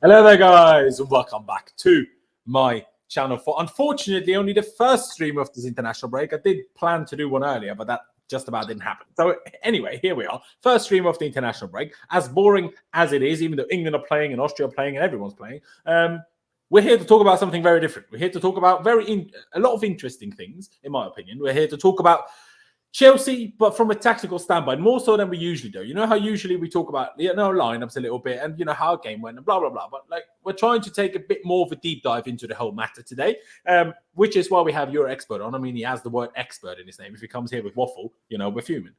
Hello there, guys, and welcome back to my channel for, unfortunately, only the first stream of this international break. I did plan to do one earlier, but that just about didn't happen. So anyway, here we are. First stream of the international break. As boring as it is, even though England are playing and Austria are playing and everyone's playing, we're here to talk about something very different. We're here to talk about a lot of interesting things, in my opinion. We're here to talk about Chelsea, but from a tactical standpoint, more so than we usually do. You know how usually we talk about lineups a little bit and how a game went and blah, blah, blah. But we're trying to take a bit more of a deep dive into the whole matter today, which is why we have your expert on. I mean, he has the word expert in his name. If he comes here with waffle, we're fuming.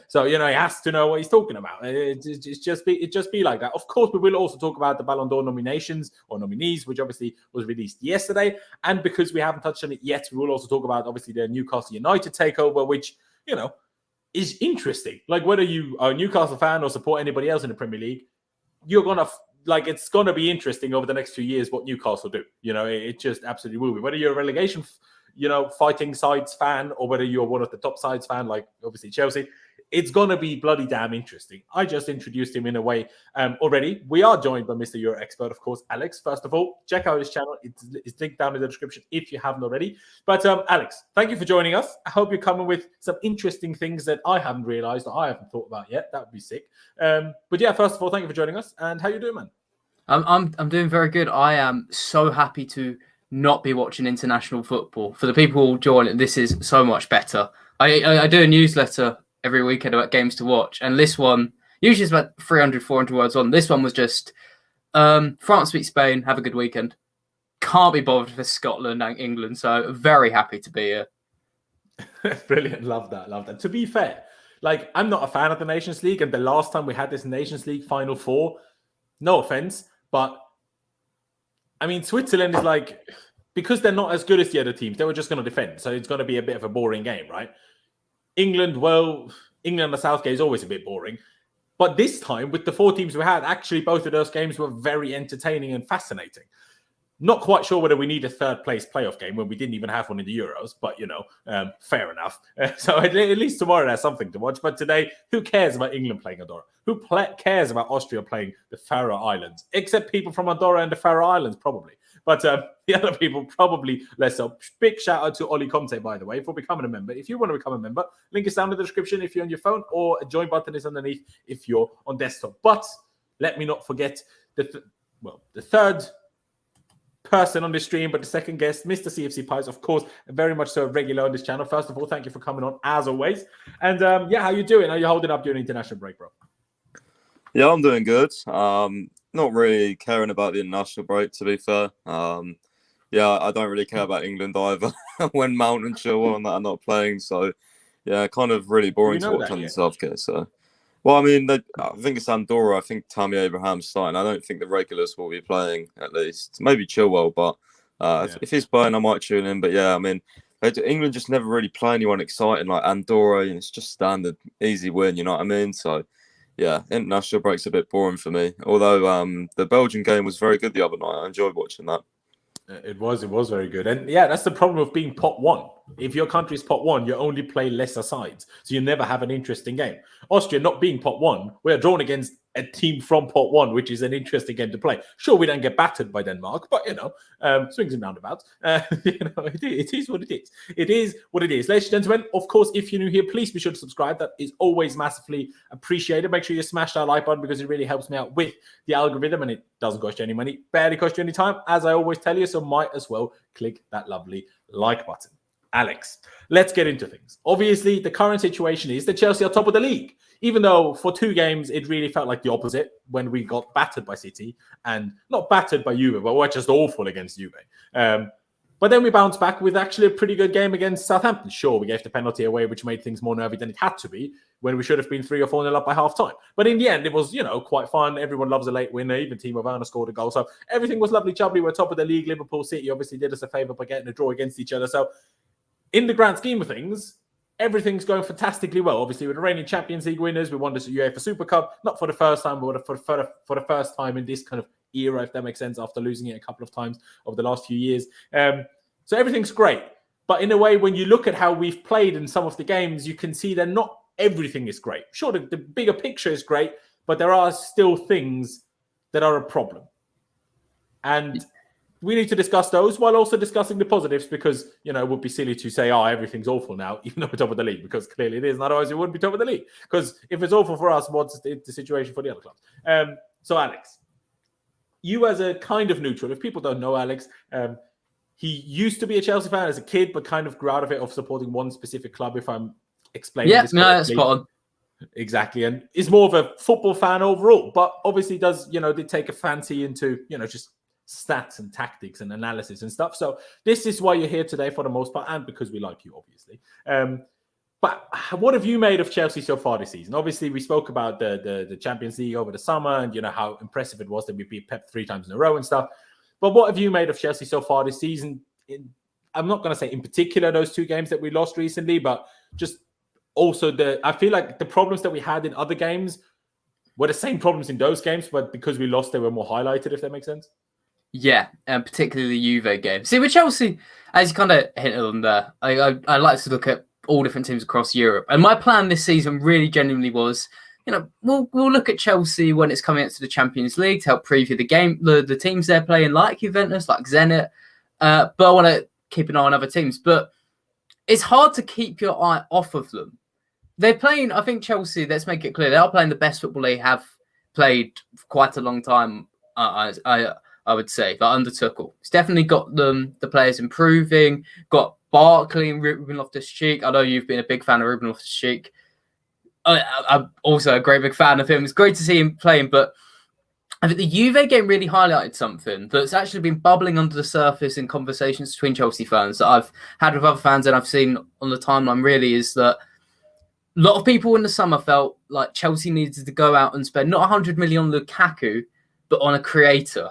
So, he has to know what he's talking about. It just be like that. Of course, we will also talk about the Ballon d'Or nominations or nominees, which obviously was released yesterday. And because we haven't touched on it yet, we will also talk about, obviously, the Newcastle United takeover, which is interesting. Like, whether you are a Newcastle fan or support anybody else in the Premier League, you're going to, it's going to be interesting over the next few years what Newcastle do. It just absolutely will be. Whether you're a relegation, fighting sides fan or whether you're one of the top sides fan, like obviously Chelsea, it's going to be bloody damn interesting. I just introduced him in a way already. We are joined by Mr. Euro expert, of course, Alex. First of all, check out his channel. It's linked down in the description if you haven't already. But Alex, thank you for joining us. I hope you're coming with some interesting things that I haven't realized or I haven't thought about yet. That would be sick. But yeah, first of all, thank you for joining us. And how you doing, man? I'm doing very good. I am so happy to not be watching international football. For the people who join, this is so much better. I do a newsletter every weekend about games to watch, and this one usually is about 300-400 words on. This one was just France beat Spain, have a good weekend. Can't be bothered for Scotland and England, so very happy to be here. Brilliant. Love that. To be fair, I'm not a fan of the Nations League, and the last time we had this Nations League Final Four, no offense, but I mean, Switzerland is because they're not as good as the other teams, they were just going to defend, so it's going to be a bit of a boring game, right? England under Southgate is always a bit boring. But this time, with the four teams we had, actually both of those games were very entertaining and fascinating. Not quite sure whether we need a third-place playoff game when we didn't even have one in the Euros, but, fair enough. So at least tomorrow there's something to watch. But today, who cares about England playing Andorra? Who cares about Austria playing the Faroe Islands? Except people from Andorra and the Faroe Islands, probably. But the other people probably less so. Big shout out to Oli Kante, by the way, for becoming a member. If you want to become a member, link is down in the description if you're on your phone, or a join button is underneath if you're on desktop. But let me not forget the third person on the stream, but the second guest, Mr. CFCPys, of course, very much so a regular on this channel. First of all, thank you for coming on as always. And how you doing? How you holding up during the international break, bro? Yeah, I'm doing good. Not really caring about the international break, to be fair. I don't really care about England either when Mount and Chilwell and that are not playing. So, yeah, kind of really boring to watch on the Southgate. So, well, I mean, I think it's Andorra. I think Tammy Abraham's starting. I don't think the regulars will be playing, at least. Maybe Chilwell, but if he's playing, I might tune in. But yeah, I mean, England just never really play anyone exciting like Andorra. It's just standard, easy win, you know what I mean? So, yeah, international break's a bit boring for me. Although the Belgian game was very good the other night. I enjoyed watching that. It was very good. And yeah, that's the problem of being pot one. If your country's pot one, you only play lesser sides. So you never have an interesting game. Austria not being pot one, we're drawn against a team from pot one, which is an interesting game to play. Sure, we don't get battered by Denmark, but swings and roundabouts. It is what it is. It is what it is. Ladies and gentlemen, of course, if you're new here, please be sure to subscribe. That is always massively appreciated. Make sure you smash that like button because it really helps me out with the algorithm, and it doesn't cost you any money, barely cost you any time, as I always tell you, so might as well click that lovely like button. Alex, let's get into things. Obviously, the current situation is that Chelsea are top of the league, even though for 2 games, it really felt like the opposite when we got battered by City, and not battered by Juve, but we're just awful against Juve. But then we bounced back with actually a pretty good game against Southampton. Sure, we gave the penalty away, which made things more nervy than it had to be when we should have been 3 or 4-0 up by half-time. But in the end, it was, quite fun. Everyone loves a late winner. Even Timo, Werner scored a goal. So everything was lovely, jubbly. We're top of the league. Liverpool City obviously did us a favour by getting a draw against each other. So in the grand scheme of things, everything's going fantastically well. Obviously, we're the reigning Champions League winners. We won the UEFA Super Cup, not for the first time, but for the first time in this kind of era, if that makes sense, after losing it a couple of times over the last few years. So everything's great. But in a way, when you look at how we've played in some of the games, you can see that not everything is great. Sure, the bigger picture is great, but there are still things that are a problem. And we need to discuss those while also discussing the positives, because, you know, it would be silly to say, oh, everything's awful now, even though we're top of the league, because clearly it is. And otherwise, we wouldn't be top of the league. Because if it's awful for us, what's the situation for the other clubs? So, Alex, you as a kind of neutral, if people don't know Alex, he used to be a Chelsea fan as a kid, but kind of grew out of it, of supporting one specific club, if I'm explaining this correctly. That's spot on. Exactly. And is more of a football fan overall, but obviously did take a fancy into, just stats and tactics and analysis and stuff. So this is why you're here today for the most part, and because we like you, obviously. But what have you made of Chelsea so far this season? Obviously, we spoke about the Champions League over the summer, and how impressive it was that we beat Pep 3 times in a row and stuff. But what have you made of Chelsea so far this season? I'm not going to say in particular those 2 games that we lost recently, but just also I feel like the problems that we had in other games were the same problems in those games, but because we lost, they were more highlighted, if that makes sense. Yeah, and particularly the Juve game. See, with Chelsea, as you kind of hinted on there, I like to look at all different teams across Europe. And my plan this season really genuinely was, we'll look at Chelsea when it's coming into the Champions League to help preview the game, the teams they're playing, like Juventus, like Zenit. But I want to keep an eye on other teams. But it's hard to keep your eye off of them. They're playing, I think Chelsea, let's make it clear, they are playing the best football they have played for quite a long time, I would say, like under Tuchel. It's definitely got the players improving, got Barkley and Ruben Loftus-Cheek. I know you've been a big fan of Ruben Loftus-Cheek. I'm also a great big fan of him. It's great to see him playing, but I think the Juve game really highlighted something that's actually been bubbling under the surface in conversations between Chelsea fans that I've had with other fans and I've seen on the timeline, really, is that a lot of people in the summer felt like Chelsea needed to go out and spend not 100 million on Lukaku, but on a creator.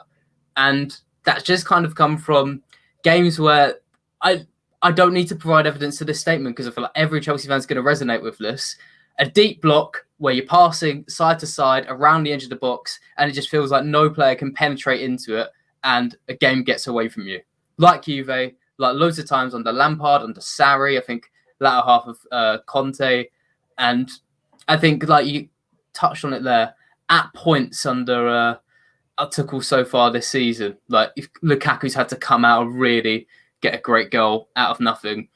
And that's just kind of come from games where I don't need to provide evidence to this statement, because I feel like every Chelsea fan is going to resonate with this. A deep block where you're passing side to side around the edge of the box, and it just feels like no player can penetrate into it, and a game gets away from you. Like Juve, like loads of times under Lampard, under Sarri, I think latter half of Kante. And I think, like you touched on it there, at points under Tuchel so far this season, like if Lukaku's had to come out and really get a great goal out of nothing,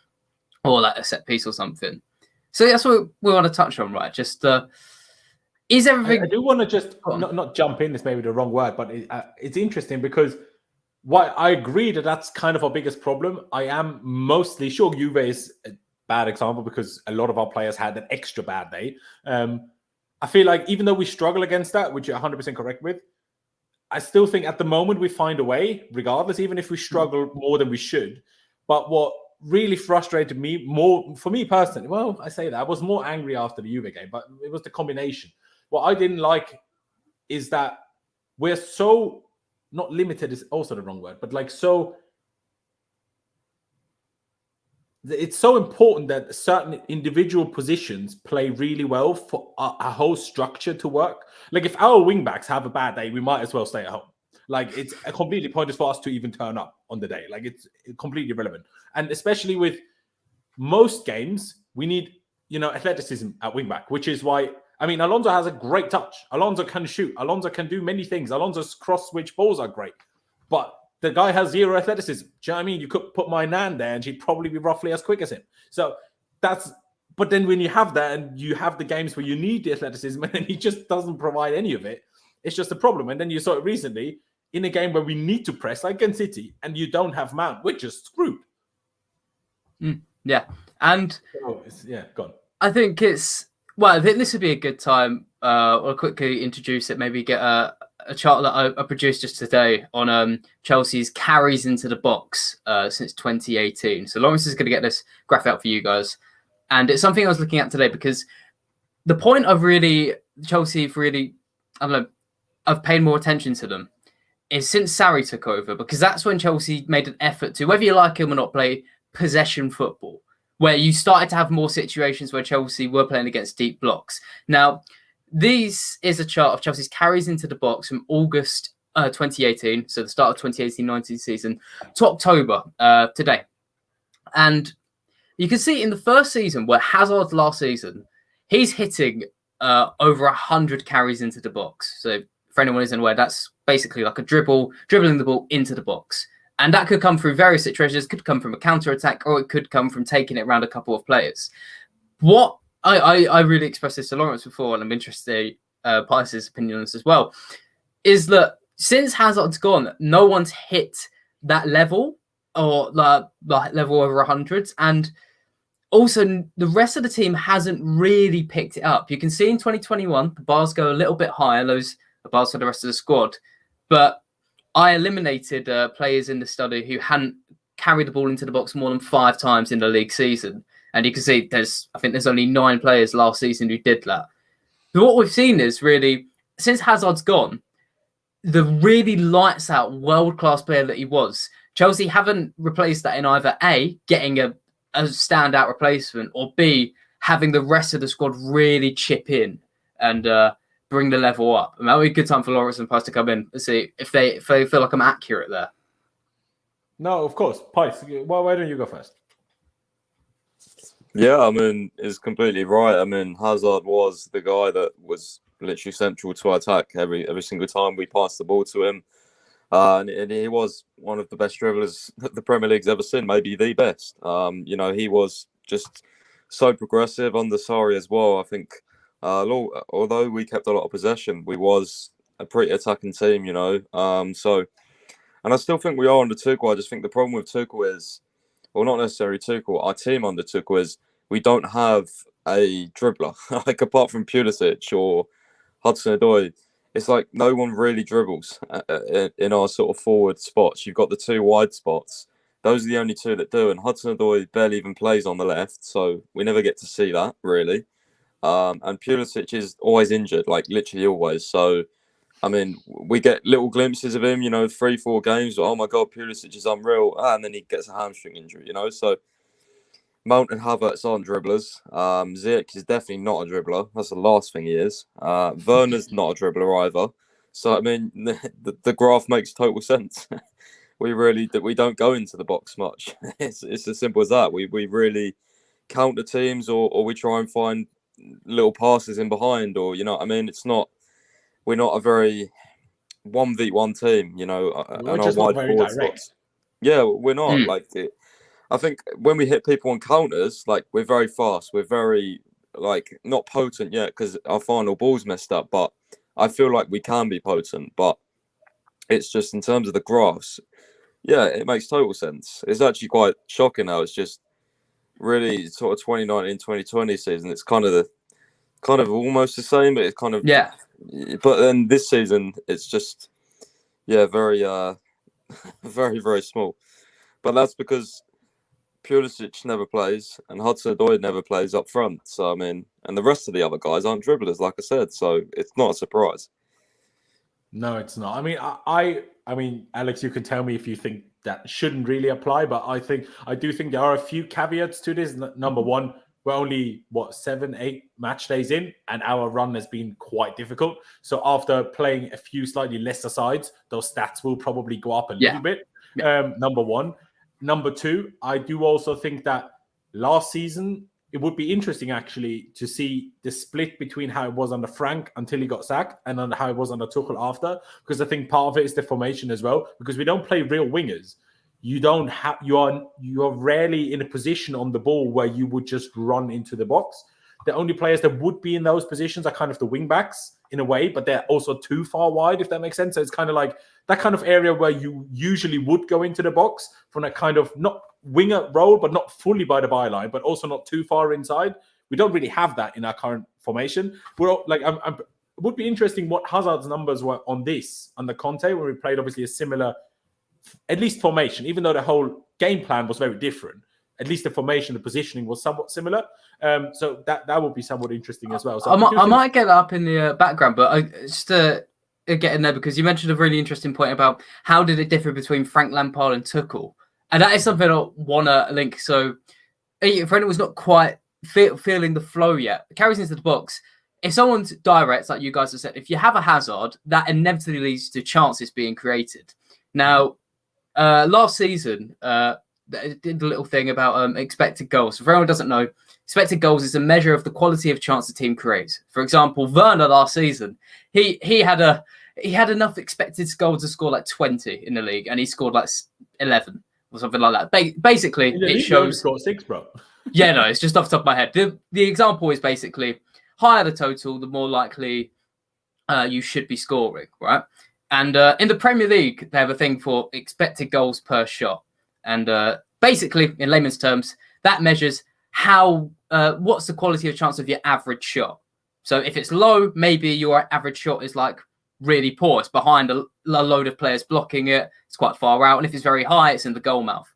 or like a set piece or something. So that's what we want to touch on, right? Just is everything? I do want to just not jump in. This may be the wrong word, but it's interesting because I agree that that's kind of our biggest problem. I am mostly sure Juve is a bad example because a lot of our players had an extra bad day. I feel like even though we struggle against that, which you're 100% correct with, I still think at the moment we find a way, regardless, even if we struggle more than we should. But what really frustrated me more, for me personally, well, I say that, I was more angry after the Juve game, but it was the combination. What I didn't like is that we're so, not limited is also the wrong word, but like so, it's so important that certain individual positions play really well for a whole structure to work. Like if our wing backs have a bad day, we might as well stay at home. Like it's completely pointless for us to even turn up on the day. Like it's completely irrelevant. And especially with most games, we need, athleticism at wing back, which is why, Alonso has a great touch. Alonso can shoot. Alonso can do many things. Alonso's cross-switch balls are great. But the guy has zero athleticism. Do you know what I mean? You could put my Nan there and she'd probably be roughly as quick as him. So but then when you have that and you have the games where you need the athleticism and then he just doesn't provide any of it, it's just a problem. And then you saw it recently in a game where we need to press, like against City, and you don't have Mount, we're just screwed. Yeah. And go on. I think this would be a good time. I'll quickly introduce it, maybe get a chart that I produced just today on Chelsea's carries into the box since 2018. So Laurenz is going to get this graph out for you guys. And it's something I was looking at today because the point of Chelsea I've paid more attention to them is since Sarri took over, because that's when Chelsea made an effort to, whether you like him or not, play possession football, where you started to have more situations where Chelsea were playing against deep blocks. Now, this is a chart of Chelsea's carries into the box from August 2018, so the start of 2018-19 season, to October today. And you can see in the first season, where Hazard last season, he's hitting over 100 carries into the box. So for anyone who isn't aware, that's basically like a dribbling the ball into the box. And that could come through various situations. It could come from a counter-attack, or it could come from taking it around a couple of players. What I really expressed this to Laurenz before, and I'm interested in Pius's opinion on this as well, is that since Hazard's gone, no one's hit that level, or the level over 100s. And also, the rest of the team hasn't really picked it up. You can see in 2021, the bars go a little bit higher, those are bars for the rest of the squad. But I eliminated players in the study who hadn't carried the ball into the box more than 5 times in the league season. And you can see I think there's only 9 players last season who did that. But what we've seen is really, since Hazard's gone, the really lights out world-class player that he was, Chelsea haven't replaced that in either A, getting a standout replacement, or B, having the rest of the squad really chip in and bring the level up. And that would be a good time for Laurenz and Pius to come in and see if they feel like I'm accurate there. No, of course. Pius, why don't you go first? Yeah, I mean, it's completely right. I mean, Hazard was the guy that was literally central to our attack every single time we passed the ball to him. And he was one of the best dribblers that the Premier League's ever seen, maybe the best. He was just so progressive under Sarri as well. I think, although we kept a lot of possession, we was a pretty attacking team, and I still think we are under Tuchel. I just think the problem with Tuchel is, well, not necessarily Tuchel, our team under Tuchel is we don't have a dribbler. Like, apart from Pulisic or Hudson-Odoi, it's like no one really dribbles in our sort of forward spots. You've got the 2 wide spots. Those are the only 2 that do. And Hudson-Odoi barely even plays on the left, so we never get to see that, really. And Pulisic is always injured, like literally always. So, I mean, we get little glimpses of him, 3-4 games. Oh, my God, Pulisic is unreal. And then he gets a hamstring injury, So, Mount and Havertz aren't dribblers. Ziyech is definitely not a dribbler. That's the last thing he is. Werner's not a dribbler either. So, I mean, the graph makes total sense. We don't go into the box much. It's as simple as that. We really counter teams, or we try and find little passes in behind, or, I mean? We're not a very 1v1 team, We're just not very direct. Spots. Yeah, we're not. I think when we hit people on counters, like, we're very fast. We're very, not potent yet because our final ball's messed up. But I feel like we can be potent. But it's just in terms of the graphs, yeah, it makes total sense. It's actually quite shocking now. It's just really sort of 2019, 2020 season. It's kind of almost the same, but it's kind of... Yeah. But then this season, it's just, very, very, very small. But that's because Pulisic never plays and Hudson-Odoi never plays up front. So, I mean, and the rest of the other guys aren't dribblers, like I said. So it's not a surprise. No, it's not. I mean, I mean, Alex, you can tell me if you think that shouldn't really apply, but I do think there are a few caveats to this. Number one, we're only 7-8 match days in, and our run has been quite difficult. So after playing a few slightly lesser sides, those stats will probably go up a little bit. Number one. Number two, I do also think that last season, it would be interesting actually to see the split between how it was under Frank until he got sacked and on how it was under Tuchel after, because I think part of it is the formation as well, because we don't play real wingers. You are rarely in a position on the ball where you would just run into the box. The only players that would be in those positions are kind of the wing backs in a way, but they're also too far wide, if that makes sense. So it's kind of like that kind of area where you usually would go into the box from a kind of not winger role, but not fully by the byline, but also not too far inside. We don't really have that in our current formation. It would be interesting what Hazard's numbers were on this under Kante, when we played obviously a similar, at least formation, even though the whole game plan was very different. At least the formation, the positioning was somewhat similar. So that would be somewhat interesting as well. So I might get that up in the background, but just to get in there, because you mentioned a really interesting point about how did it differ between Frank Lampard and Tuchel. And that is something I want to link. So for anyone who's not quite feeling the flow yet, carries into the box. If someone's direct, like you guys have said, if you have a Hazard, that inevitably leads to chances being created. Now, last season, did a little thing about expected goals. So for anyone who doesn't know, expected goals is a measure of the quality of chance the team creates. For example, Werner last season, he had he had enough expected goals to score like 20 in the league, and he scored like 11 or something like that. Basically, it shows. Scored 6, bro. Yeah, no, it's just off the top of my head. The example is basically higher the total, the more likely you should be scoring, right? And in the Premier League, they have a thing for expected goals per shot. And basically, in layman's terms, that measures what's the quality of chance of your average shot. So if it's low, maybe your average shot is like really poor. It's behind a load of players blocking it. It's quite far out. And if it's very high, it's in the goal mouth.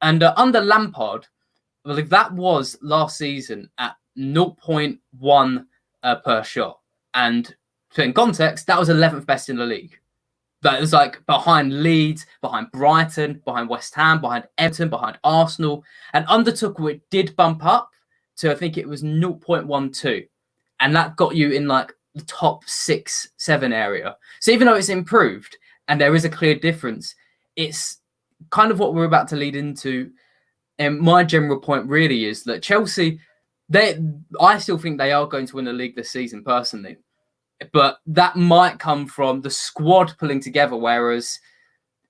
And under Lampard, I believe that was last season at 0.1 per shot. And to in context, that was 11th best in the league. That was like behind Leeds, behind Brighton, behind West Ham, behind Everton, behind Arsenal. And under Tuchel, it did bump up to, I think it was 0.12. And that got you in like the top 6-7 area. So even though it's improved and there is a clear difference, it's kind of what we're about to lead into. And my general point really is that Chelsea, I still think they are going to win the league this season personally. But that might come from the squad pulling together, whereas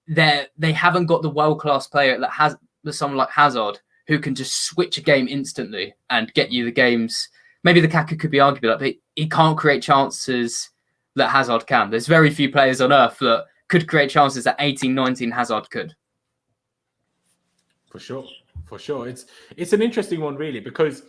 they haven't got the world-class player that has someone like Hazard who can just switch a game instantly and get you the games. Maybe Lukaku could be arguable, but he can't create chances that Hazard can. There's very few players on earth that could create chances that 18-19 Hazard could. For sure. It's an interesting one, really, because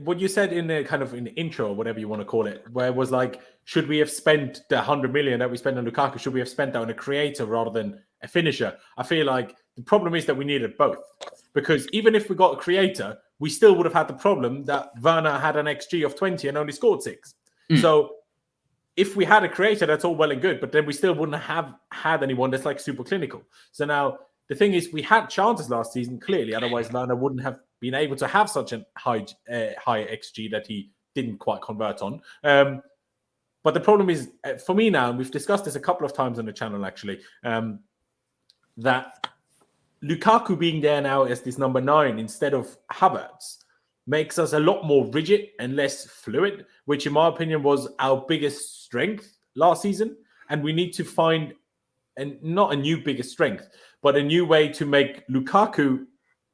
what you said in the kind of in the intro, or whatever you want to call it, where it was like, should we have spent the 100 million that we spent on Lukaku? Should we have spent that on a creator rather than a finisher? I feel like the problem is that we needed both, because even if we got a creator, we still would have had the problem that Werner had an XG of 20 and only scored 6. So if we had a creator, that's all well and good, but then we still wouldn't have had anyone that's like super clinical. So now the thing is, we had chances last season, clearly, otherwise Werner wouldn't have been able to have such a high XG that he didn't quite convert on. But the problem is, for me now, and we've discussed this a couple of times on the channel actually, that Lukaku being there now as this number 9 instead of Havertz makes us a lot more rigid and less fluid, which in my opinion was our biggest strength last season. And we need to find, and not a new biggest strength, but a new way to make Lukaku,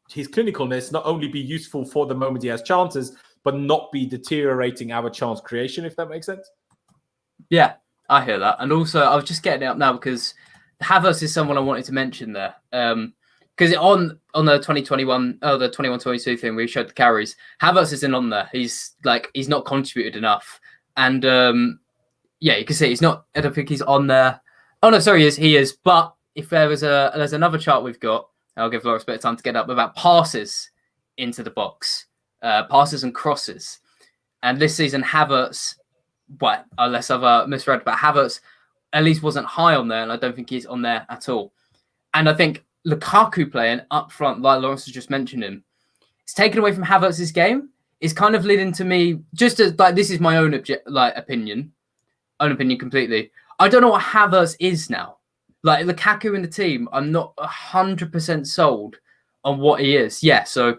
his clinicalness, not only be useful for the moment he has chances, but not be deteriorating our chance creation, if that makes sense. Yeah, I hear that. And also, I was just getting it up now because Havertz is someone I wanted to mention there. Because on the 2021, the 21-22 thing, where he showed the carries, Havertz isn't on there. He's not contributed enough. And you can see I don't think he's on there. Oh no, sorry, he is. But if there's another chart we've got, I'll give Laurenz a bit of time to get up, about passes into the box, passes and crosses. And this season, Havertz, unless I've misread, but Havertz at least wasn't high on there, and I don't think he's on there at all. And I think Lukaku playing up front, like Laurenz has just mentioned him, it's taken away from Havertz's game. It's kind of leading to me, just as like this is my own opinion completely. I don't know what Havertz is now. Like Lukaku in the team, I'm not 100% sold on what he is. Yeah, so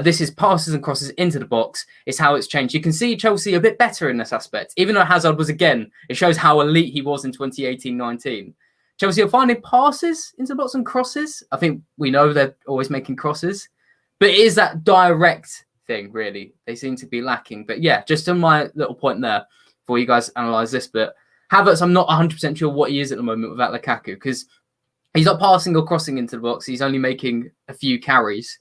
this is passes and crosses into the box. It's how it's changed. You can see Chelsea a bit better in this aspect. Even though Hazard was, again, it shows how elite he was in 2018-19. Chelsea are finding passes into the box and crosses. I think we know they're always making crosses. But it is that direct thing, really. They seem to be lacking. But yeah, just on my little point there, before you guys analyse this bit, Havertz, I'm not 100% sure what he is at the moment without Lukaku, because he's not passing or crossing into the box. He's only making a few carries.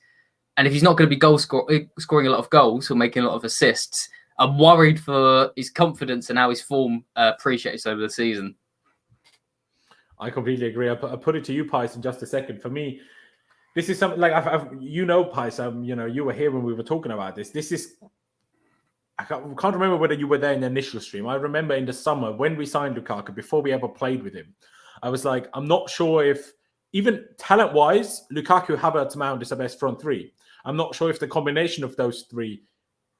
And if he's not going to be scoring a lot of goals or making a lot of assists, I'm worried for his confidence and how his form appreciates over the season. I completely agree. I'll put it to you, Pais, in just a second. For me, this is something like Pais. You were here when we were talking about this. This is. I can't remember whether you were there in the initial stream. I remember in the summer when we signed Lukaku, before we ever played with him, I was like, I'm not sure if, even talent-wise, Lukaku, Havertz, Mount is the best front three. I'm not sure if the combination of those three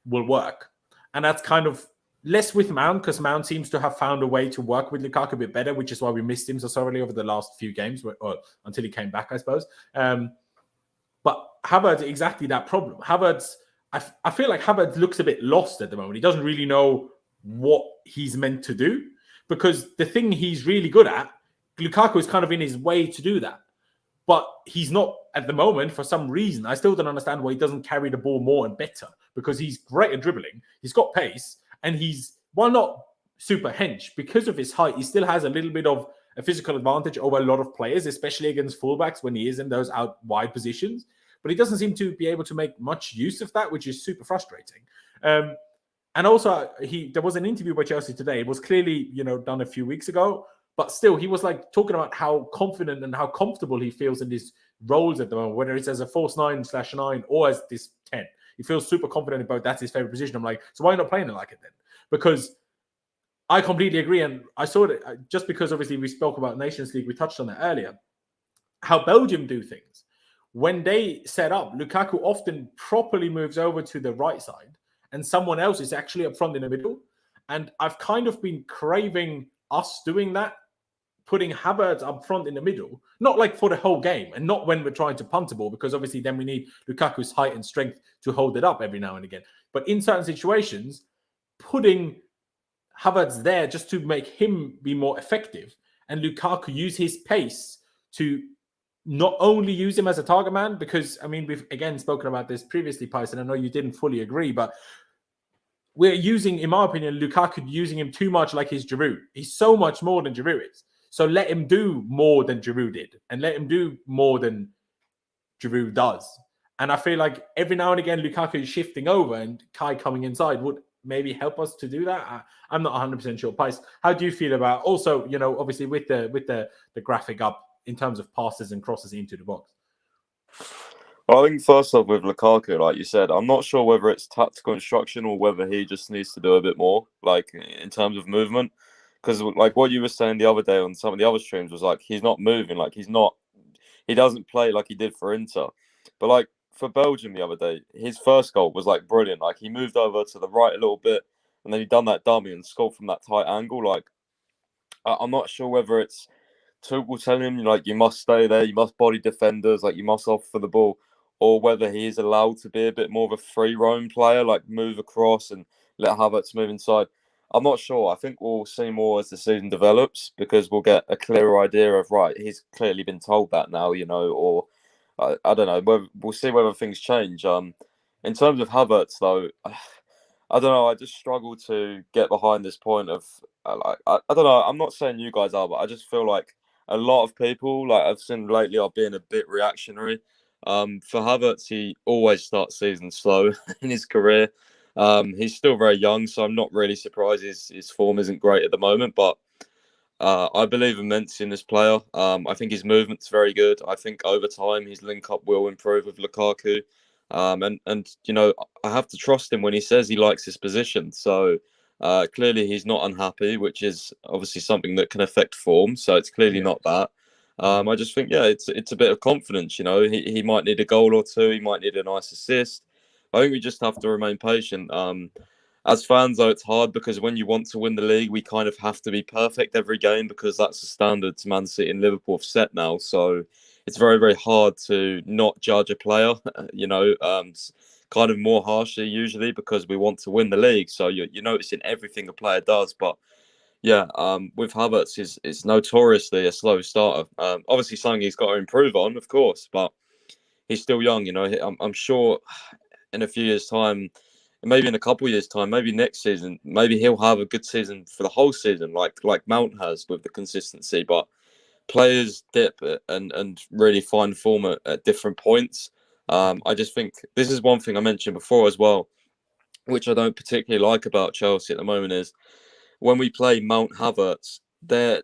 will work. And that's kind of less with Mount, because Mount seems to have found a way to work with Lukaku a bit better, which is why we missed him so sorely over the last few games, or until he came back, I suppose. But Havertz, exactly that problem. Havertz, I feel like Havertz looks a bit lost at the moment. He doesn't really know what he's meant to do, because the thing he's really good at, Lukaku is kind of in his way to do that. But he's not at the moment for some reason. I still don't understand why he doesn't carry the ball more and better, because he's great at dribbling. He's got pace, and he's, while not super hench, because of his height, he still has a little bit of a physical advantage over a lot of players, especially against fullbacks when he is in those out wide positions. But he doesn't seem to be able to make much use of that, which is super frustrating. And also, there was an interview by Chelsea today. It was clearly, done a few weeks ago. But still, he was like talking about how confident and how comfortable he feels in these roles at the moment, whether it's as a false 9/9 or as this 10. He feels super confident about that's his favorite position. I'm like, so why not playing it like it then? Because I completely agree. And I saw it just because obviously we spoke about Nations League. We touched on that earlier. How Belgium do things. When they set up, Lukaku often properly moves over to the right side and someone else is actually up front in the middle. And I've kind of been craving us doing that, putting Havertz up front in the middle, not like for the whole game and not when we're trying to punt the ball, because obviously then we need Lukaku's height and strength to hold it up every now and again. But in certain situations, putting Havertz there just to make him be more effective and Lukaku use his pace to not only use him as a target man, because, I mean, we've again spoken about this previously, Pys, and I know you didn't fully agree, but we're using, in my opinion, Lukaku using him too much like he's Giroud. He's so much more than Giroud is. So let him do more than Giroud did, and let him do more than Giroud does. And I feel like every now and again, Lukaku is shifting over, and Kai coming inside would maybe help us to do that. I'm not 100% sure. Pais, how do you feel about also, obviously with the graphic up in terms of passes and crosses into the box? Well, I think first off with Lukaku, like you said, I'm not sure whether it's tactical instruction or whether he just needs to do a bit more, like in terms of movement. Because like what you were saying the other day on some of the other streams was like he's not moving, like he doesn't play like he did for Inter. But like for Belgium the other day, his first goal was like brilliant. Like he moved over to the right a little bit and then he done that dummy and scored from that tight angle. Like I'm not sure whether it's Tuchel telling him like you must stay there, you must body defenders, like you must offer the ball, or whether he is allowed to be a bit more of a free roam player, like move across and let Havertz move inside. I'm not sure. I think we'll see more as the season develops because we'll get a clearer idea of, right, he's clearly been told that now, or I don't know. We'll see whether things change. In terms of Havertz, though, I don't know. I just struggle to get behind this point of, I don't know. I'm not saying you guys are, but I just feel like a lot of people, like I've seen lately, are being a bit reactionary. For Havertz, he always starts seasons slow in his career. He's still very young, so I'm not really surprised his form isn't great at the moment. But I believe immensely in this player. I think his movement's very good. I think over time his link up will improve with Lukaku. And I have to trust him when he says he likes his position. So clearly he's not unhappy, which is obviously something that can affect form. So it's clearly not that. I just think, it's a bit of confidence. He might need a goal or two. He might need a nice assist. I think we just have to remain patient. As fans, though, it's hard because when you want to win the league, we kind of have to be perfect every game because that's the standards Man City and Liverpool have set now. So it's very, very hard to not judge a player, kind of more harshly usually because we want to win the league. So you're noticing everything a player does. But with Havertz, it's notoriously a slow starter. Obviously, something he's got to improve on, of course, but he's still young. I'm sure in a few years' time, maybe in a couple of years' time, maybe next season, maybe he'll have a good season for the whole season, like Mount has with the consistency. But players dip and really find form at different points. I just think this is one thing I mentioned before as well, which I don't particularly like about Chelsea at the moment is when we play Mount Havertz, they're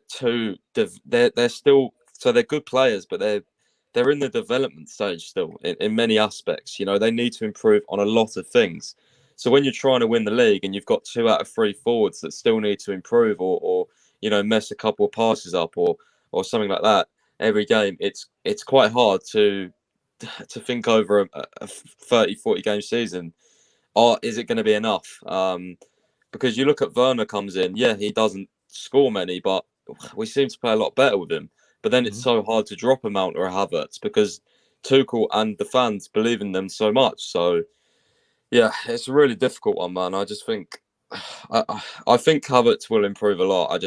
still, so they're good players, but they're in the development stage still in many aspects. They need to improve on a lot of things. So when you're trying to win the league and you've got 2 out of 3 forwards that still need to improve or mess a couple of passes up or something like that every game, it's quite hard to think over a 30, 40 game season. Is it going to be enough? Because you look at Werner comes in, he doesn't score many, but we seem to play a lot better with him. But then it's so hard to drop a Mount or a Havertz because Tuchel and the fans believe in them so much. So, it's a really difficult one, man. I just think I think Havertz will improve a lot.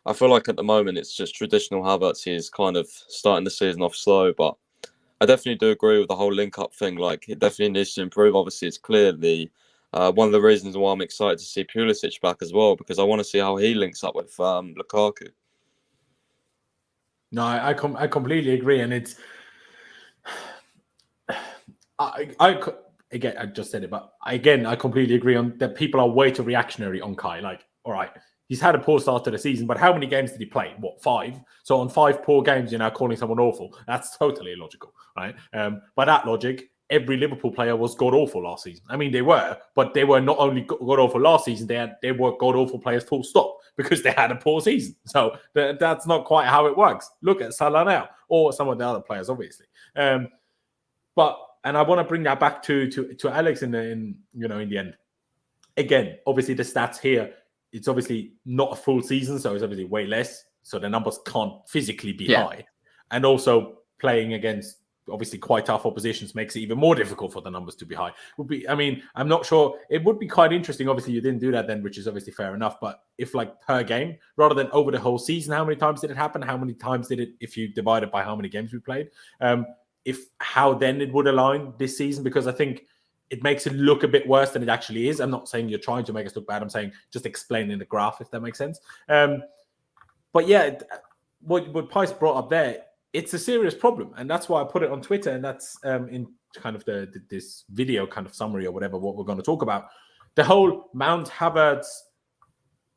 I feel like at the moment it's just traditional Havertz. He's kind of starting the season off slow, but I definitely do agree with the whole link-up thing. Like, it definitely needs to improve. Obviously, it's clear one of the reasons why I'm excited to see Pulisic back as well, because I want to see how he links up with Lukaku. No, I completely agree, and it's again, I just said it, but again, I completely agree on that. People are way too reactionary on Kai. Like, all right, he's had a poor start to the season, but how many games did he play? What, 5? So on 5 poor games, you're now calling someone awful. That's totally illogical, right? By that logic, every Liverpool player was god awful last season. I mean, they were, but they were not only god awful last season. They were god awful players full stop because they had a poor season. So that's not quite how it works. Look at Salah now, or some of the other players, obviously. And I want to bring that back to Alex in the end. Again, obviously the stats here, it's obviously not a full season, so it's obviously way less. So the numbers can't physically be high. And also playing against obviously quite tough oppositions makes it even more difficult for the numbers to be high. I'm not sure. It would be quite interesting. Obviously, you didn't do that then, which is obviously fair enough. But if like per game, rather than over the whole season, how many times did it happen? How many times did it, if you divide it by how many games we played? How then it would align this season, because I think it makes it look a bit worse than it actually is. I'm not saying you're trying to make us look bad. I'm saying just explaining the graph, if that makes sense. But yeah, what Pice brought up there, it's a serious problem, and that's why I put it on Twitter, and that's in kind of this video kind of summary or whatever what we're going to talk about. The whole Mount, Havertz,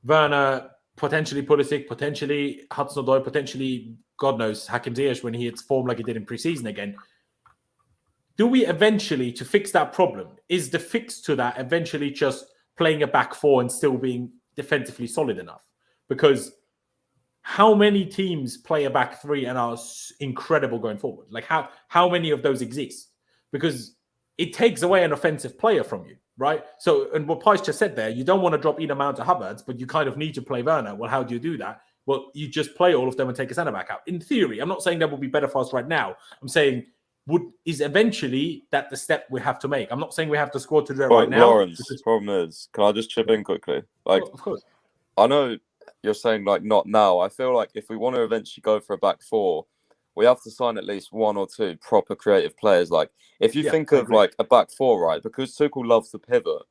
Werner, potentially Pulisic, potentially Hudson-Odoi, potentially, God knows, Hakim Ziyech when he hits form like he did in pre-season again. Do we eventually, to fix that problem, is the fix to that eventually just playing a back 4 and still being defensively solid enough? Because how many teams play a back 3 and are incredible going forward? Like how many of those exist? Because it takes away an offensive player from you, right? So, and what Pice just said there, you don't want to drop either Mount or Havertz, but you kind of need to play Werner. Well, how do you do that? Well, you just play all of them and take a centre back out. In theory, I'm not saying that will be better for us right now. I'm saying is eventually that the step we have to make. I'm not saying we have to score to do it right now. Laurenz, the problem is, can I just chip in quickly? Like, of course. I know you're saying like not now. I feel like if we want to eventually go for a back 4, we have to sign at least 1 or 2 proper creative players. Like, if you think of like a back 4, right? Because Tuchel loves to pivot,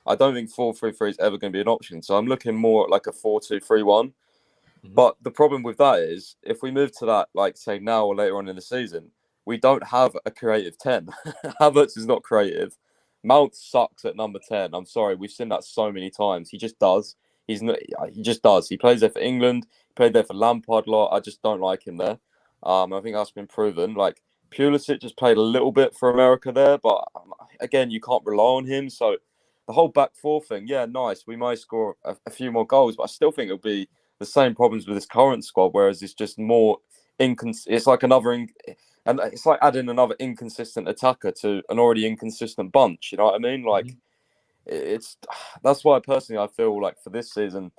I don't think 4-3-3 is ever going to be an option. So I'm looking more at like a 4-2-3-1. But the problem with that is, if we move to that, like say now or later on in the season, we don't have a creative 10. Havertz is not creative. Mount sucks at number 10. I'm sorry, we've seen that so many times. He just does. He just does. He plays there for England. He played there for Lampard a lot. I just don't like him there. I think that's been proven. Like, Pulisic just played a little bit for America there, but again, you can't rely on him. So the whole back 4 thing, yeah, nice. We might score a few more goals, but I still think it'll be the same problems with this current squad, whereas it's just more it's like and it's like adding another inconsistent attacker to an already inconsistent bunch. You know what I mean? Like, that's why personally I feel like for this season,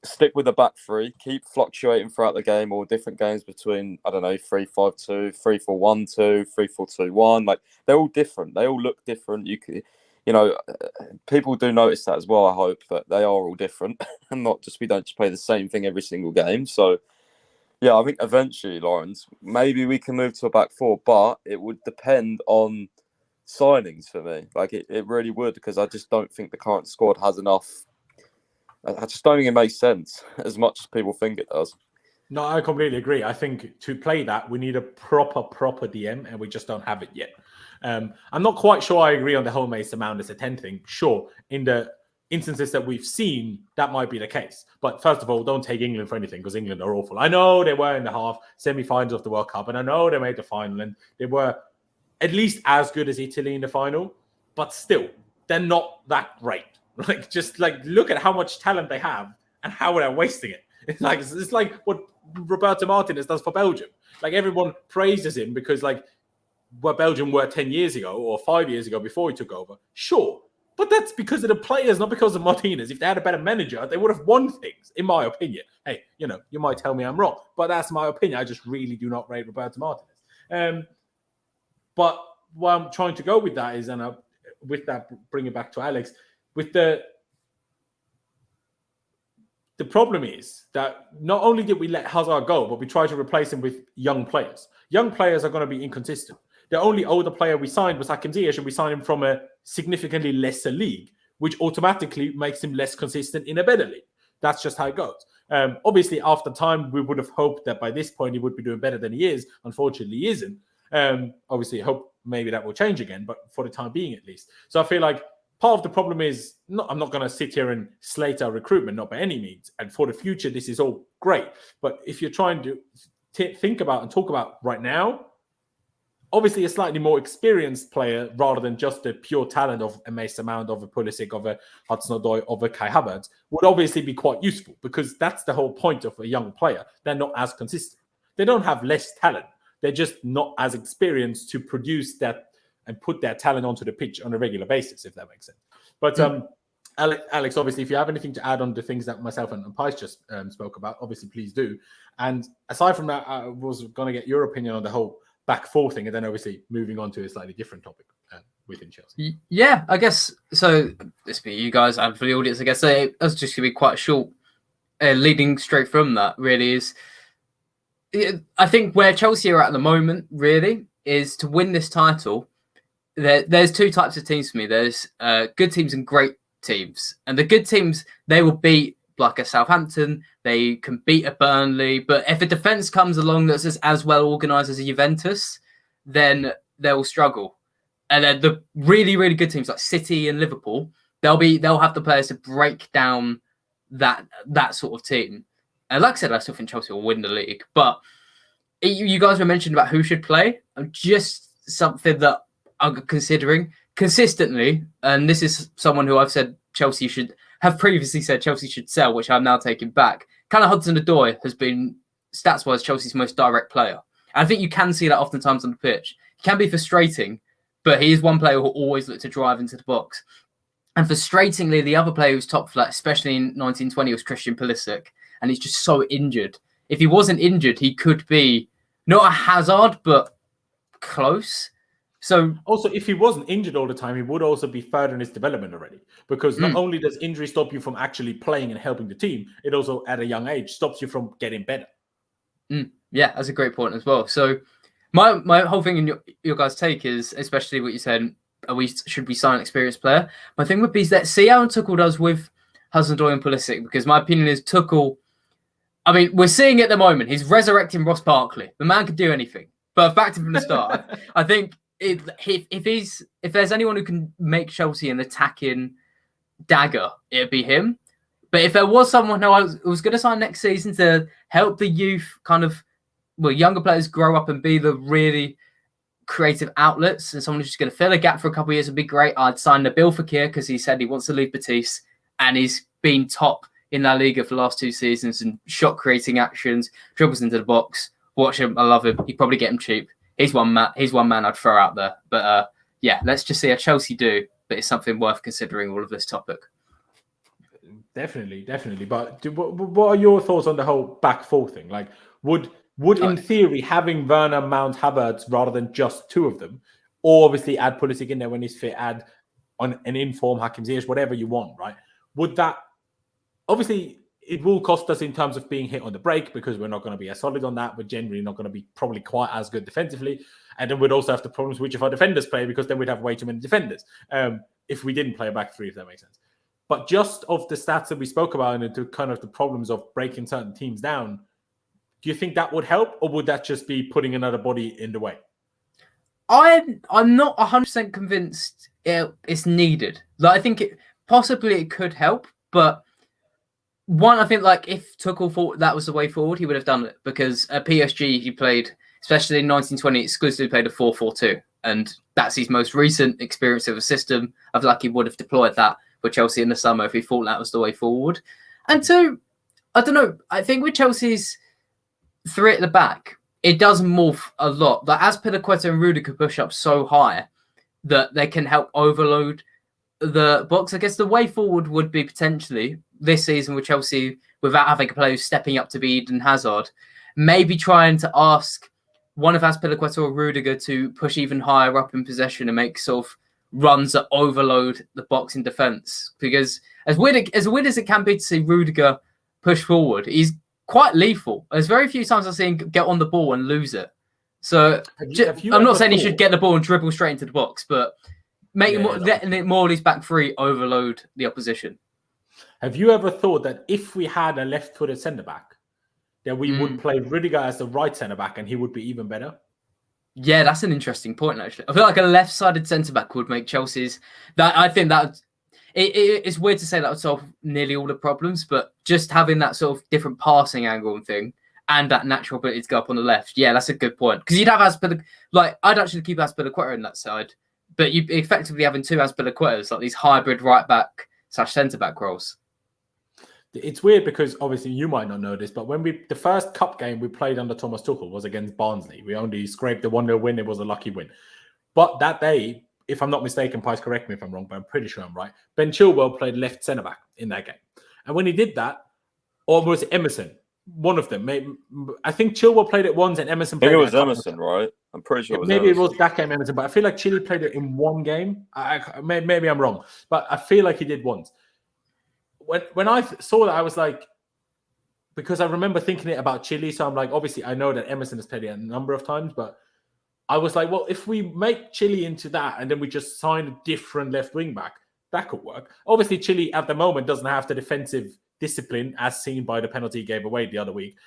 stick with the back 3, keep fluctuating throughout the game, or different games between, I don't know, 3-5-2, 3-4-1-2, 3-4-2-1. Like, they're all different. They all look different. People do notice that as well. I hope that they are all different and not just we don't just play the same thing every single game. So yeah, I think eventually, Laurenz, maybe we can move to a back 4, but it would depend on signings for me. Like, it really would, because I just don't think the current squad has enough. I just don't think it makes sense as much as people think it does. No, I completely agree. I think to play that, we need a proper DM, and we just don't have it yet. I'm not quite sure I agree on the whole Mason Mount as a 10 thing. Sure, in the instances that we've seen, that might be the case. But first of all, don't take England for anything, because England are awful. I know they were in the semi-finals of the World Cup, and I know they made the final, and they were at least as good as Italy in the final, but still, they're not that great. Like, just like look at how much talent they have and how they're wasting it. It's like what Roberto Martinez does for Belgium. Like, everyone praises him because like what Belgium were 10 years ago or 5 years ago before he took over. Sure. But that's because of the players, not because of Martinez. If they had a better manager, they would have won things, in my opinion. Hey, you might tell me I'm wrong, but that's my opinion. I just really do not rate Roberto Martinez. But what I'm trying to go with that is, and with that, bring it back to Alex, with the the problem is that not only did we let Hazard go, but we tried to replace him with young players. Young players are going to be inconsistent. The only older player we signed was Hakim Ziyech, and we signed him from a significantly lesser league, which automatically makes him less consistent in a better league. That's just how it goes. Obviously, after time, we would have hoped that by this point he would be doing better than he is. Unfortunately, he isn't. Obviously, I hope maybe that will change again, but for the time being, at least. So I feel like part of the problem is, I'm not going to sit here and slate our recruitment, not by any means. And for the future, this is all great. But if you're trying to think about and talk about right now, obviously a slightly more experienced player rather than just the pure talent of a Mason Mount, of a Pulisic, of a Hudson-Odoi, of a Kai Havertz would obviously be quite useful, because that's the whole point of a young player. They're not as consistent. They don't have less talent. They're just not as experienced to produce that and put their talent onto the pitch on a regular basis, if that makes sense. But Alex, obviously, if you have anything to add on the things that myself and Pies just spoke about, obviously, please do. And aside from that, I was going to get your opinion on the whole back four thing, and then obviously moving on to a slightly different topic within Chelsea. Yeah, I guess so. This be you guys and for the audience, I guess it was just going to be quite short. Leading straight from that, really is. I think where Chelsea are at the moment, really, is to win this title. There's two types of teams for me. There's good teams and great teams, and the good teams, they will beat like a Southampton, they can beat a Burnley, but if a defence comes along that's as well organised as a Juventus, then they will struggle. And then the really, really good teams like City and Liverpool, they'll have the players to break down that sort of team. And like I said, I still think Chelsea will win the league. But you guys were mentioning about who should play. Just something that I'm considering consistently, and this is someone who I've said Chelsea should have previously said Chelsea should sell, which I'm now taking back. Kind of Hudson-Odoi has been, stats-wise, Chelsea's most direct player. And I think you can see that oftentimes on the pitch. He can be frustrating, but he is one player who will always look to drive into the box. And frustratingly, the other player who's top flat, especially in 1920, was Christian Pulisic. And he's just so injured. If he wasn't injured, he could be not a Hazard, but close. So also, if he wasn't injured all the time, he would also be further in his development already. Because not only does injury stop you from actually playing and helping the team, it also, at a young age, stops you from getting better. Yeah, that's a great point as well. So my whole thing in your guys' take is, especially what you said, should we sign an experienced player? My thing would be is see how Tuchel does with Hudson-Odoi and Pulisic, because my opinion is Tuchel, I mean, we're seeing it at the moment. He's resurrecting Ross Barkley. The man could do anything. But I've backed him from the start. I think if there's anyone who can make Chelsea an attacking dagger, it'd be him. But if there was someone who I was going to sign next season to help the youth younger players grow up and be the really creative outlets, and someone who's just going to fill a gap for a couple of years would be great, I'd sign Nabil Fekir, because he said he wants to leave Betis, and he's been top in La Liga for the last 2 seasons and shot creating actions, dribbles into the box. Watch him. I love him. He'd probably get him cheap. He's one man I'd throw out there. But yeah, let's just see how Chelsea do. But it's something worth considering, all of this topic. Definitely. But what are your thoughts on the whole back four thing? Like, would in theory having Werner, Mount, Havertz rather than just two of them, or obviously add Pulisic in there when he's fit, add on an inform Hakim Ziyech, whatever you want, right? Would that obviously it will cost us in terms of being hit on the break, because we're not going to be as solid on that. We're generally not going to be probably quite as good defensively. And then we'd also have the problems which if our defenders play, because then we'd have way too many defenders if we didn't play a back three, if that makes sense. But just of the stats that we spoke about and to kind of the problems of breaking certain teams down, do you think that would help, or would that just be putting another body in the way? I'm not 100% convinced it's needed. Like, I think possibly it could help, but I think like if Tuchel thought that was the way forward, he would have done it, because at PSG he played, especially in 1920, exclusively played a 4-4-2, and that's his most recent experience of a system. I feel like he would have deployed that for Chelsea in the summer if he thought that was the way forward. And two, I don't know, I think with Chelsea's 3 at the back, it does morph a lot. Like Azpilicueta and Rudiger push up so high that they can help overload the box. I guess the way forward would be potentially this season with Chelsea, without having a player who's stepping up to be Eden Hazard, maybe trying to ask one of Azpilicueta or Rudiger to push even higher up in possession and make sort of runs that overload the box in defence. Because as weird as it can be to see Rudiger push forward. He's quite lethal. There's very few times I've seen him get on the ball and lose it. So I'm not saying he should get the ball and dribble straight into the box, but letting it more or less back free overload the opposition. Have you ever thought that if we had a left-footed centre-back, that we would play Rudiger as the right centre-back and he would be even better? Yeah, that's an interesting point, actually. I feel like a left-sided centre-back would make Chelsea's... I think that... It's weird to say that would solve nearly all the problems, but just having that sort of different passing angle and thing, and that natural ability to go up on the left, yeah, that's a good point. Because you'd have I'd actually keep Azpilicueta in that side, but you'd be effectively having two Azpilicuetas, like these hybrid right-back / centre-back roles. It's weird because obviously you might not know this, but when the first cup game we played under Thomas Tuchel was against Barnsley. We only scraped the 1-0 win. It was a lucky win. But that day, if I'm not mistaken, Pys, correct me if I'm wrong, but I'm pretty sure I'm right. Ben Chilwell played left centre-back in that game. And when he did that, or was it Emerson? One of them. I think Chilwell played it once and Emerson played it. I think it was Emerson, right? I'm pretty sure it was Emerson. It was that game, Emerson, but I feel like Chile played it in one game. Maybe I'm wrong, but I feel like he did once. When I saw that, I was like, because I remember thinking it about Chile, so I'm like, obviously, I know that Emerson has played it a number of times, but I was like, well, if we make Chile into that and then we just sign a different left wing back, that could work. Obviously, Chile at the moment doesn't have the defensive discipline as seen by the penalty he gave away the other week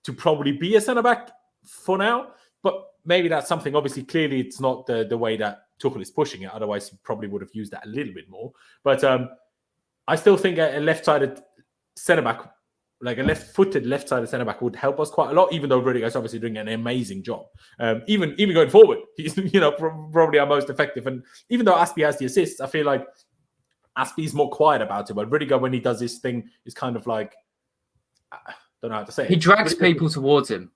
to probably be a centre back for now. But maybe that's something. Obviously, clearly, it's not the way that Tuchel is pushing it. Otherwise, he probably would have used that a little bit more. But I still think a left-sided centre back, like a left-footed left-sided centre-back would help us quite a lot, even though Rudiger's obviously doing an amazing job. Even going forward, he's probably our most effective. And even though Azpi has the assists, I feel like Azpi's more quiet about it. But Rudiger, when he does this thing, is kind of like, I don't know how to say it. He drags people towards him.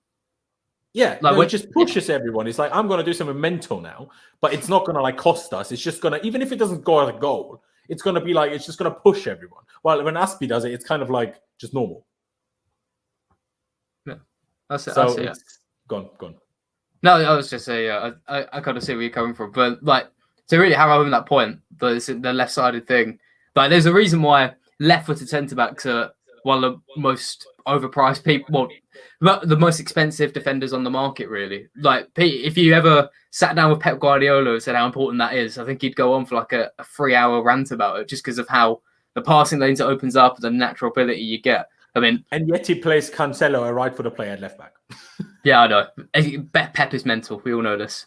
Yeah, he just pushes everyone. It's like, I'm going to do something mental now, but it's not going to cost us. It's just going to, even if it doesn't go as a goal, it's going to be it's just going to push everyone. While when Azpi does it, it's kind of like just normal. Yeah, that's it. So it's gone. No, I was just saying, I kind of see where you're coming from, but to really hammer home that point, but it's the left-sided thing. But there's a reason why left-footed centre-backs are one of the most overpriced people, the most expensive defenders on the market, really. If you ever sat down with Pep Guardiola and said how important that is, I think he'd go on for a 3-hour rant about it, just because of how the passing lanes it opens up, the natural ability you get. I mean, and yet he plays Cancelo, a right-footed player at left-back. Yeah, I know. Pep is mental. We all know this.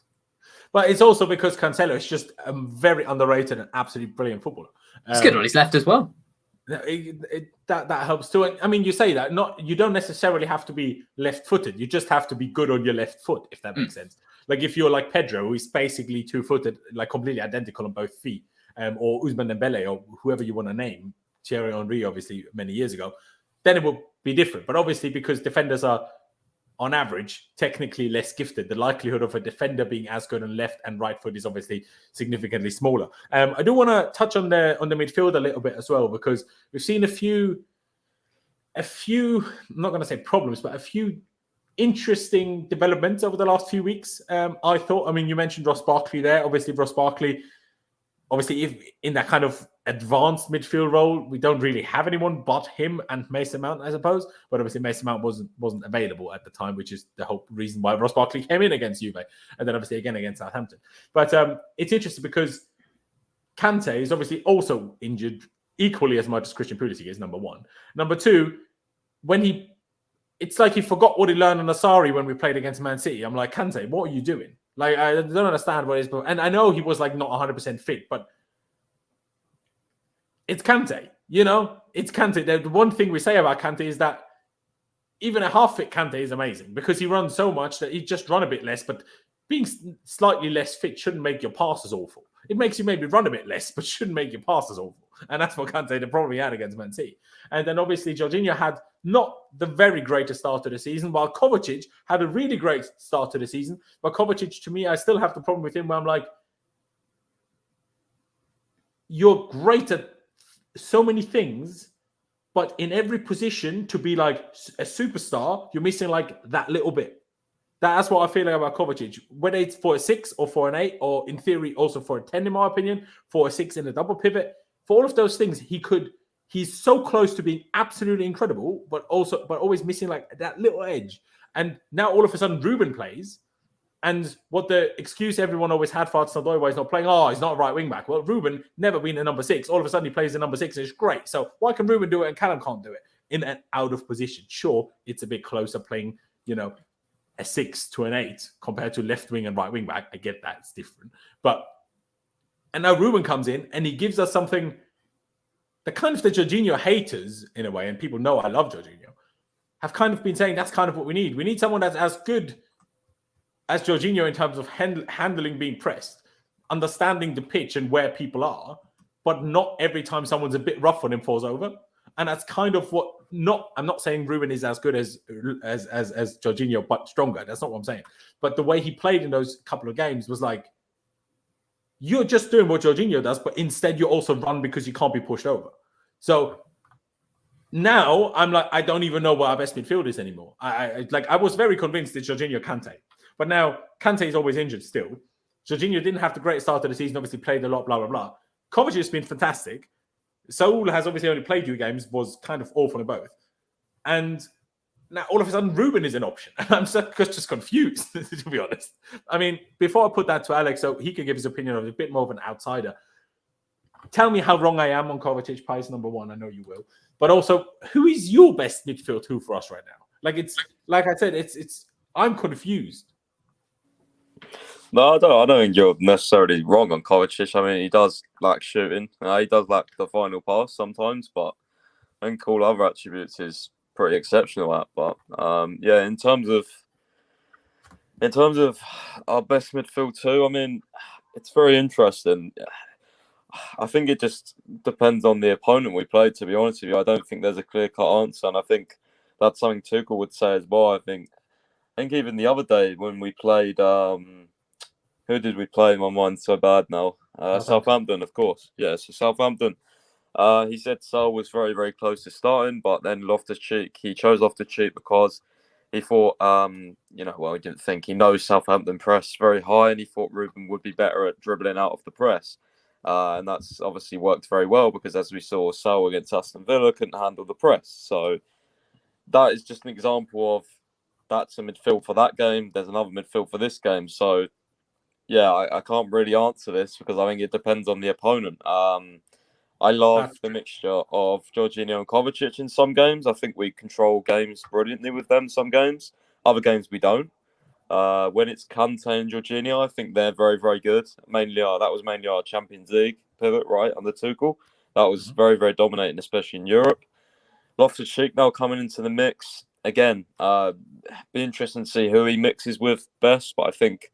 But it's also because Cancelo is just a very underrated and absolutely brilliant footballer. It's good on his left as well. That helps too. I mean, you say that you don't necessarily have to be left-footed. You just have to be good on your left foot, if that makes sense. Like if you're like Pedro, who is basically two-footed, completely identical on both feet, or Ousmane Dembele, or whoever you want to name, Thierry Henry, obviously many years ago, then it will be different. But obviously, because defenders are on average, technically less gifted, the likelihood of a defender being as good on left and right foot is obviously significantly smaller. I do want to touch on the midfield a little bit as well, because we've seen a few, I'm not going to say problems, but a few interesting developments over the last few weeks. I thought, you mentioned Ross Barkley there. Obviously, Ross Barkley, if in that kind of advanced midfield role, we don't really have anyone but him and Mason Mount, I suppose. But obviously, Mason Mount wasn't available at the time, which is the whole reason why Ross Barkley came in against Juve, and then obviously again against Southampton. But it's interesting because Kante is obviously also injured equally as much as Christian Pulisic is, number one. Number two, it's like he forgot what he learned on Asari when we played against Man City. I'm like, Kante, what are you doing? I don't understand what it is. And I know he was not 100% fit, but it's Kante, it's Kante. The one thing we say about Kante is that even a half-fit Kante is amazing because he runs so much that he just run a bit less, but being slightly less fit shouldn't make your passes awful. It makes you maybe run a bit less, but shouldn't make your passes awful. And that's what Kante probably had against Man City. And then obviously Jorginho had not the very greatest start to the season, while Kovacic had a really great start to the season. But Kovacic, to me, I still have the problem with him where I'm like, you're great at so many things, but in every position to be like a superstar, you're missing that little bit. That's what I feel like about Kovacic. Whether it's for a 6 or for an 8, or in theory also for a 10, in my opinion, for a 6 in a double pivot, for all of those things, he he's so close to being absolutely incredible, but always missing like that little edge. And now all of a sudden Ruben plays, and what the excuse everyone always had for Hudson-Odoi why he's not playing, he's not a right wing back. Well, Ruben never been a number 6. All of a sudden he plays the number 6 and it's great. So why can Ruben do it and Callum can't do it? In and out of position. Sure, it's a bit closer playing, a 6 to an 8 compared to left wing and right wing back. I get that, it's different. And now Ruben comes in and he gives us something that kind of the Jorginho haters, in a way, and people know I love Jorginho, have kind of been saying that's kind of what we need. We need someone that's as good as Jorginho in terms of handling being pressed, understanding the pitch and where people are, but not every time someone's a bit rough on him falls over. And that's kind of what. I'm not saying Ruben is as good as Jorginho, but stronger. That's not what I'm saying. But the way he played in those couple of games was like, you're just doing what Jorginho does, but instead you also run because you can't be pushed over. So now I'm like, I don't even know what our best midfield is anymore. I was very convinced it's Jorginho Kante. But now Kante is always injured still. Jorginho didn't have the great start of the season, obviously played a lot, blah, blah, blah. Kovacic has been fantastic. Saul has obviously only played 2 games, was kind of awful in both. And now all of a sudden Ruben is an option. I'm just confused, to be honest. I mean, before I put that to Alex, so he can give his opinion of a bit more of an outsider. Tell me how wrong I am on Kovacic, Pies, number 1. I know you will. But also, who is your best midfield 2 for us right now? Like I said, I'm confused. No, I don't think you're necessarily wrong on Kovacic. I mean, he does like shooting. He does like the final pass sometimes, but I think all other attributes is pretty exceptional at. But in terms of our best midfield 2, I mean, it's very interesting. I think it just depends on the opponent we play, to be honest with you. I don't think there's a clear-cut answer, and I think that's something Tuchel would say as well. I think even the other day when we played, who did we play? My mind's so bad now. Southampton, of course. Yeah, so Southampton. He said Saul was very, very close to starting, but then Loftus-Cheek, he chose Loftus-Cheek because he thought, he didn't think. He knows Southampton press very high, and he thought Ruben would be better at dribbling out of the press. And that's obviously worked very well because, as we saw, Saul against Aston Villa couldn't handle the press. So that is just an example of that's a midfield for that game. There's another midfield for this game. So, yeah, I can't really answer this because I think it depends on the opponent. I love the mixture of Jorginho and Kovacic in some games. I think we control games brilliantly with them some games. Other games we don't. When it's Kante and Jorginho, I think they're very, very good. That was mainly our Champions League pivot, right, under Tuchel. That was very, very dominating, especially in Europe. Loftus-Cheek now coming into the mix. Again, be interesting to see who he mixes with best. But I think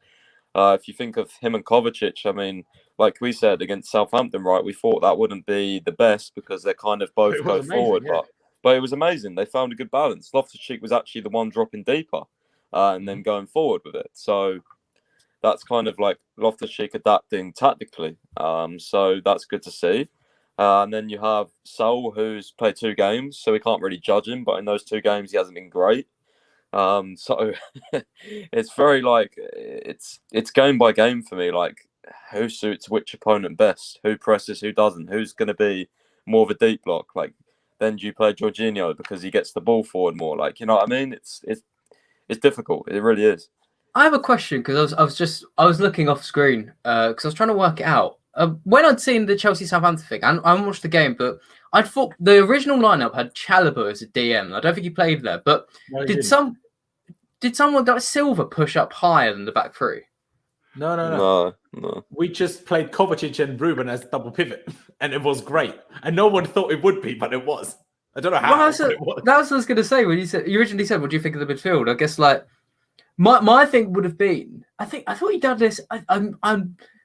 if you think of him and Kovacic, I mean, like we said, against Southampton, right, we thought that wouldn't be the best because they're kind of both go forward. Yeah. But it was amazing. They found a good balance. Loftus-Cheek was actually the one dropping deeper and then going forward with it. So that's kind of like Loftus-Cheek adapting tactically. So that's good to see. And then you have Saul, who's played 2 games, so we can't really judge him. But in those 2 games, he hasn't been great. So it's very like it's game by game for me. Like who suits which opponent best, who presses, who doesn't, who's going to be more of a deep block. Like then do you play Jorginho because he gets the ball forward more? Like, you know what I mean? It's difficult. It really is. I have a question because I was looking off screen because I was trying to work it out. When I'd seen the Chelsea Southampton thing, I watched the game, but I thought the original lineup had Chalobah as a DM. I don't think he played there, but no, did someone like Silva push up higher than the back 3? No. We just played Kovacic and Ruben as double pivot, and it was great. And no one thought it would be, but it was. I don't know how. Well, that was what I was going to say when you originally said, "What do you think of the midfield?" I guess like my thing would have been, I thought he'd done this. I'm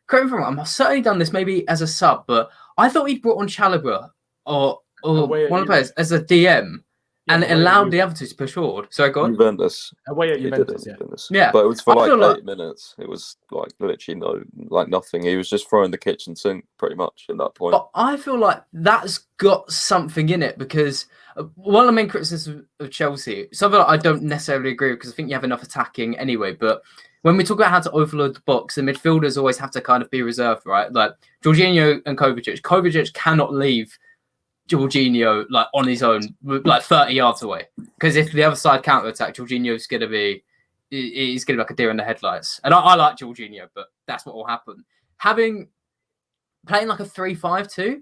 correct me if I'm wrong. I've certainly done this maybe as a sub, but I thought he'd brought on Chalobah or one of the players as a DM. And it allowed the other 2 to push forward. So go on. Juventus. Away at Juventus, yeah. But it was for like 8 minutes. It was like literally nothing. He was just throwing the kitchen sink pretty much at that point. But I feel like that's got something in it because one of the main criticisms of Chelsea, something I don't necessarily agree with because I think you have enough attacking anyway. But when we talk about how to overload the box, the midfielders always have to kind of be reserved, right? Like Jorginho and Kovacic. Kovacic cannot leave Jorginho like on his own, like 30 yards away. Because if the other side counter attack, Jorginho's going to be like a deer in the headlights. And I like Jorginho, but that's what will happen. Playing like a 3-5-2,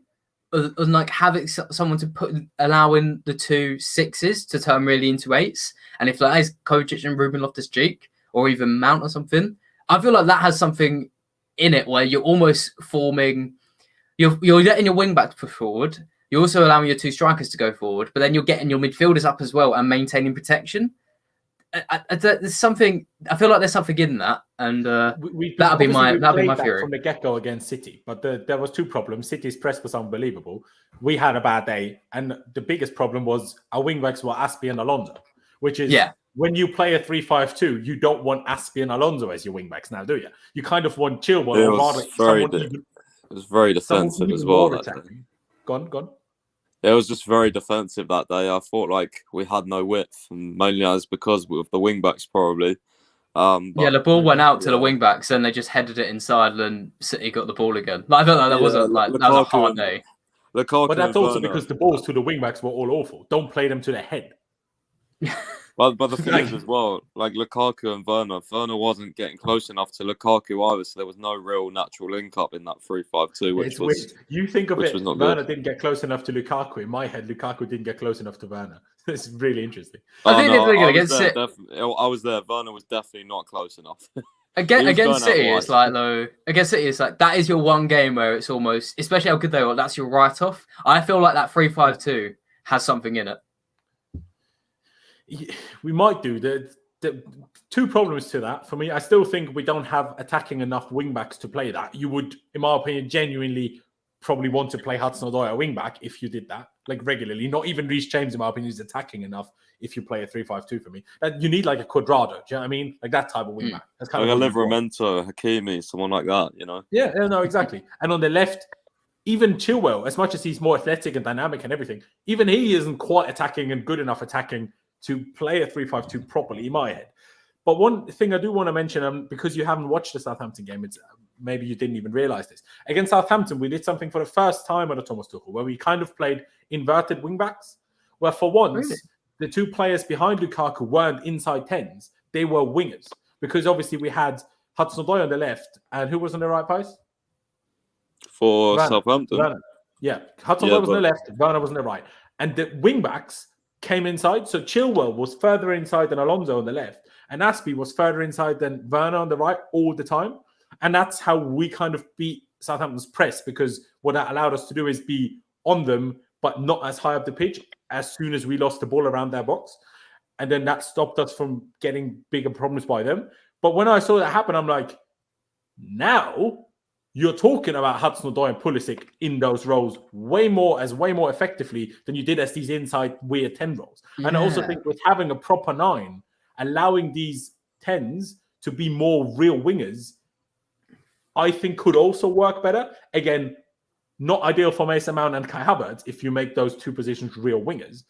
and like having someone to allowing the 2 6s to turn really into 8s, and if that is Kojic and Ruben Loftus-Cheek or even Mount or something, I feel like that has something in it where you're almost forming, you're letting your wing backs push forward. You're also allowing your 2 strikers to go forward, but then you're getting your midfielders up as well and maintaining protection. There's something. I feel like there's something in that, and that'll be my theory from the get-go against City. But there was 2 problems. City's press was unbelievable. We had a bad day, and the biggest problem was our wingbacks were Azpi and Alonso, which is when you play a 3-5-2, you don't want Azpi and Alonso as your wingbacks now, do you? You kind of want Chilwell. It was very defensive as well. Go on. It was just very defensive that day. I thought like we had no width, and mainly as because of the wing backs probably. The ball went out to the wing backs, and they just headed it inside, and City got the ball again. Like I felt like that was a hard day. Lukaku, but that's also because the balls to the wing backs were all awful. Don't play them to the head. But the thing is as well, like Lukaku and Werner wasn't getting close enough to Lukaku either, so there was no real natural link up in that 3-5-2, which was you think of it. Werner didn't get close enough to Lukaku. In my head, Lukaku didn't get close enough to Werner. It's really interesting. I was there. Werner was definitely not close enough. Against City, it's like though. Against City, it's like that is your one game where it's almost, especially how good they are. That's your write-off. I feel like that 3-5-2 has something in it. We might do. The 2 problems to that for me. I still think we don't have attacking enough wing backs to play that. You would, in my opinion, genuinely probably want to play Hudson-Odoi at wing back if you did that like regularly. Not even Reece James, in my opinion, is attacking enough if you play a 3-5-2 for me. You need like a Cuadrado. Do you know what I mean? Like that type of wing back. That's kind like of a Livramento, Hakimi, someone like that. You know? Yeah, no, exactly. And on the left, even Chilwell, as much as he's more athletic and dynamic and everything, even he isn't quite attacking and good enough attacking to play a 3-5-2 properly in my head. But one thing I do want to mention, because you haven't watched the Southampton game, it's maybe you didn't even realize this. Against Southampton, we did something for the first time under Thomas Tuchel, where we kind of played inverted wingbacks, where for once, the 2 players behind Lukaku weren't inside 10s. They were wingers. Because obviously we had Hudson-Odoi on the left, and who was on the right, Pies? For Southampton? Werner. Yeah, Hudson-Odoi was on the left, Werner was on the right. And the wingbacks came inside. So Chilwell was further inside than Alonso on the left, and Azpi was further inside than Werner on the right all the time. And that's how we kind of beat Southampton's press, because what that allowed us to do is be on them, but not as high up the pitch as soon as we lost the ball around their box. And then that stopped us from getting bigger problems by them. But when I saw that happen, I'm like, now you're talking about Hudson-Odoi and Pulisic in those roles way more effectively than you did as these inside weird 10 roles. Yeah. And I also think with having a proper 9, allowing these 10s to be more real wingers, I think could also work better. Again, not ideal for Mason Mount and Kai Havertz if you make those 2 positions real wingers.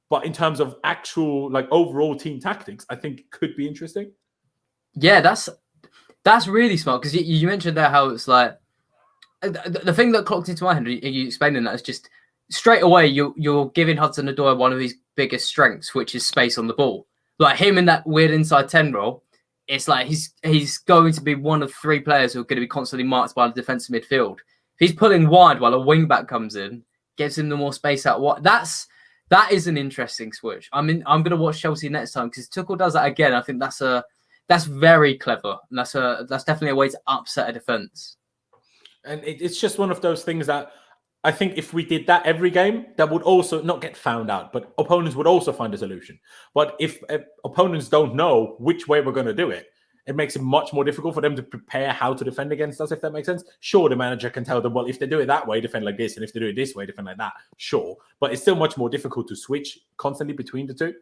But in terms of actual, like, overall team tactics, I think it could be interesting. Yeah, that's really smart, because you mentioned there how it's like the thing that clocked into my head, you explaining that, is just straight away you're giving Hudson-Odoi one of his biggest strengths, which is space on the ball. Like him in that weird inside 10 role, it's like he's going to be one of 3 players who are going to be constantly marked by the defensive midfield. If he's pulling wide while a wing back comes in, gives him the more space out wide. That is an interesting switch. I'm going to watch Chelsea next time, because Tuchel does that again. I think that's very clever. And that's definitely a way to upset a defense. And it's just one of those things that I think if we did that every game, that would also not get found out, but opponents would also find a solution. But if opponents don't know which way we're going to do it, it makes it much more difficult for them to prepare how to defend against us, if that makes sense. Sure, the manager can tell them, well, if they do it that way, defend like this, and if they do it this way, defend like that. Sure. But it's still much more difficult to switch constantly between the 2.